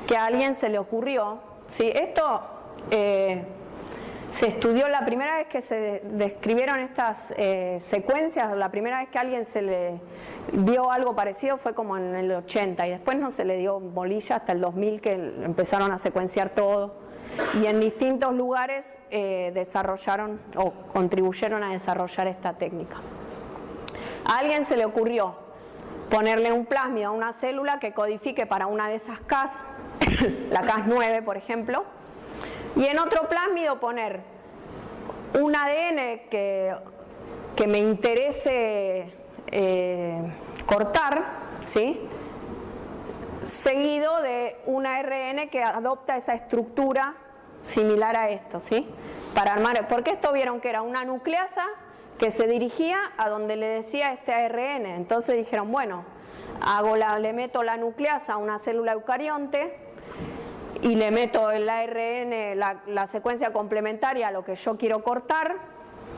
Que a alguien se le ocurrió, ¿sí? Esto se estudió la primera vez que se describieron estas secuencias, la primera vez que a alguien se le vio algo parecido fue como en el 80, y después no se le dio bolilla hasta el 2000, que empezaron a secuenciar todo, y en distintos lugares desarrollaron o contribuyeron a desarrollar esta técnica. A alguien se le ocurrió ponerle un plásmido a una célula que codifique para una de esas Cas, la Cas9 por ejemplo, y en otro plásmido poner un ADN que me interese cortar, ¿sí?, seguido de un ARN que adopta esa estructura similar a esto, ¿sí?, para armar, porque esto vieron que era una nucleasa que se dirigía a donde le decía este ARN. Entonces dijeron, bueno, le meto la nucleasa a una célula eucarionte y le meto el ARN, la secuencia complementaria a lo que yo quiero cortar,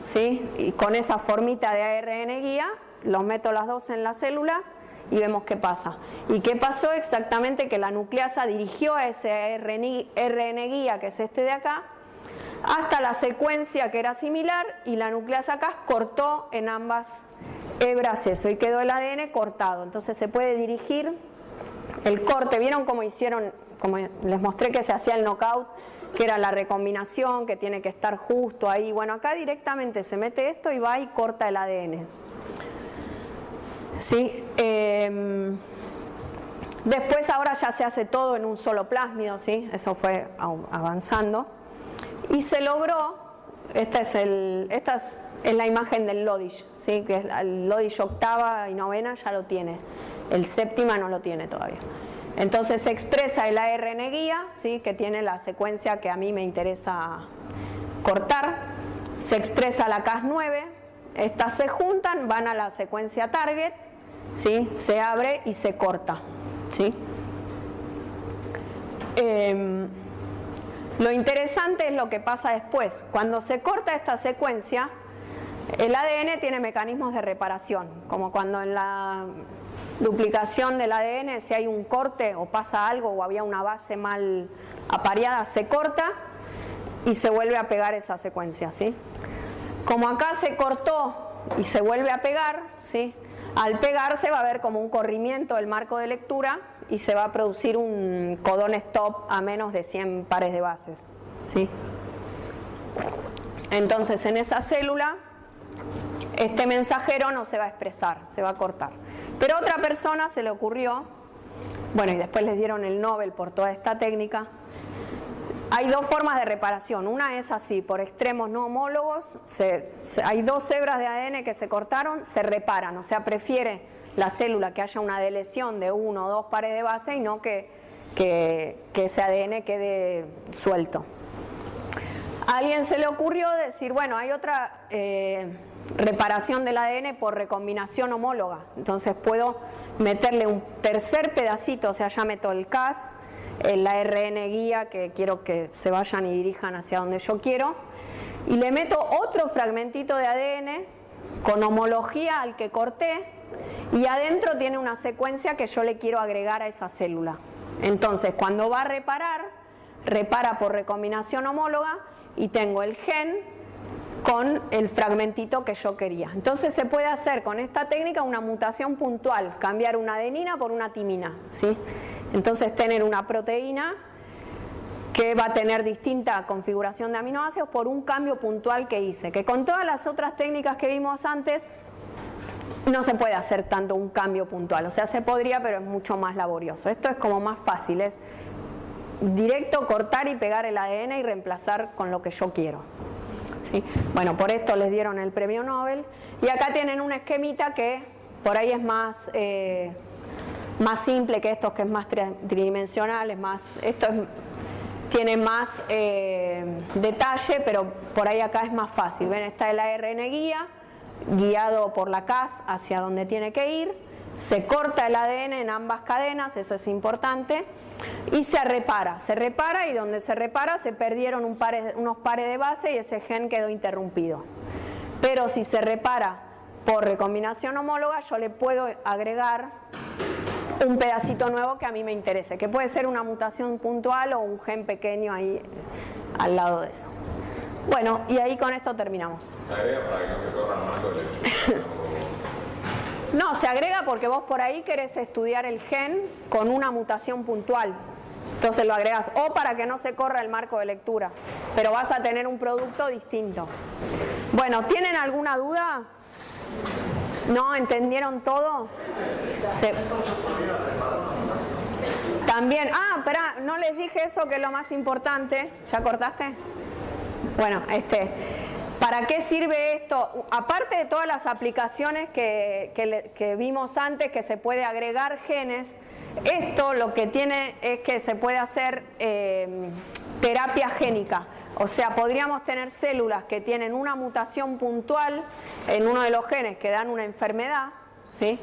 ¿sí?, y con esa formita de ARN guía los meto las dos en la célula y vemos qué pasa. ¿Y qué pasó? Exactamente que la nucleasa dirigió a ese ARN guía, que es este de acá, hasta la secuencia que era similar, y la nucleasa Cas cortó en ambas hebras eso y quedó el ADN cortado. Entonces se puede dirigir el corte. ¿Vieron cómo hicieron? Como les mostré que se hacía el knockout, que era la recombinación, que tiene que estar justo ahí. Bueno, acá directamente se mete esto y va y corta el ADN. ¿Sí? Después ahora ya se hace todo en un solo plásmido, ¿sí? Eso fue avanzando. Y se logró, esta es la imagen del Lodish, ¿sí? Que el Lodish octava y novena ya lo tiene, el séptima no lo tiene todavía. Entonces se expresa el ARN guía, ¿sí? Que tiene la secuencia que a mí me interesa cortar, se expresa la Cas9, estas se juntan, van a la secuencia target, ¿sí? Se abre y se corta, ¿sí? Lo interesante es lo que pasa después. Cuando se corta esta secuencia, el ADN tiene mecanismos de reparación, como cuando en la duplicación del ADN, si hay un corte o pasa algo o había una base mal apareada, se corta y se vuelve a pegar esa secuencia, ¿sí? Como acá se cortó y se vuelve a pegar, ¿sí? Al pegarse va a haber como un corrimiento del marco de lectura y se va a producir un codón stop a menos de 100 pares de bases, ¿sí? Entonces en esa célula este mensajero no se va a expresar, se va a cortar. Pero a otra persona se le ocurrió, bueno, y después les dieron el Nobel por toda esta técnica. Hay dos formas de reparación, una es así, por extremos no homólogos, hay dos hebras de ADN que se cortaron, se reparan, o sea, prefiere la célula que haya una delesión de 1 o 2 pares de base y no que ese ADN quede suelto. A alguien se le ocurrió decir, bueno, hay otra reparación del ADN por recombinación homóloga, entonces puedo meterle un tercer pedacito, o sea, ya meto el Cas, el ARN guía que quiero que se vayan y dirijan hacia donde yo quiero, y le meto otro fragmentito de ADN con homología al que corté y adentro tiene una secuencia que yo le quiero agregar a esa célula. Entonces cuando va a reparar, repara por recombinación homóloga y tengo el gen con el fragmentito que yo quería. Entonces se puede hacer con esta técnica una mutación puntual, cambiar una adenina por una timina, ¿sí? Entonces tener una proteína que va a tener distinta configuración de aminoácidos por un cambio puntual que hice, que con todas las otras técnicas que vimos antes no se puede hacer tanto un cambio puntual, o sea, se podría, pero es mucho más laborioso. Esto es como más fácil, es directo cortar y pegar el ADN y reemplazar con lo que yo quiero, ¿sí? Bueno, por esto les dieron el premio Nobel y acá tienen un esquemita que por ahí es más simple que estos, que es más tridimensional, tiene más detalle, pero por ahí acá es más fácil. Ven, está el ARN guía, guiado por la Cas hacia donde tiene que ir, se corta el ADN en ambas cadenas, eso es importante, y se repara y donde se repara se perdieron unos pares de base y ese gen quedó interrumpido. Pero si se repara por recombinación homóloga, yo le puedo agregar un pedacito nuevo que a mí me interese, que puede ser una mutación puntual o un gen pequeño ahí al lado de eso. Bueno, y ahí con esto terminamos. ¿Se agrega para que no se corra el marco de lectura? No, se agrega porque vos por ahí querés estudiar el gen con una mutación puntual. Entonces lo agregás, o para que no se corra el marco de lectura, pero vas a tener un producto distinto. Bueno, ¿tienen alguna duda? ¿No? ¿Entendieron todo? Sí. También, espera, no les dije eso que es lo más importante. ¿Ya cortaste? Bueno, ¿para qué sirve esto? Aparte de todas las aplicaciones que vimos antes, que se puede agregar genes, esto lo que tiene es que se puede hacer terapia génica. O sea, podríamos tener células que tienen una mutación puntual en uno de los genes que dan una enfermedad, ¿sí?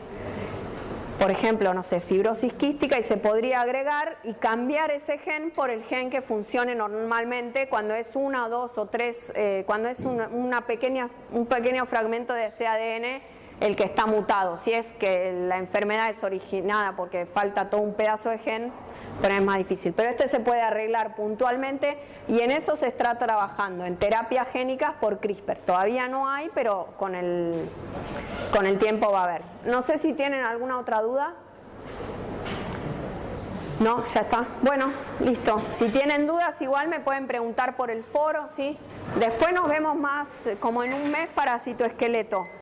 Por ejemplo, no sé, fibrosis quística, y se podría agregar y cambiar ese gen por el gen que funcione normalmente cuando es 1, 2 o 3, cuando es un pequeño fragmento de ese ADN el que está mutado. Si es que la enfermedad es originada porque falta todo un pedazo de gen, pero es más difícil. Pero se puede arreglar puntualmente y en eso se está trabajando, en terapias génicas por CRISPR. Todavía no hay, pero con el tiempo va a haber. No sé si tienen alguna otra duda. No, ya está. Bueno, listo. Si tienen dudas, igual me pueden preguntar por el foro, ¿sí? Después nos vemos más como en un mes para citoesqueleto.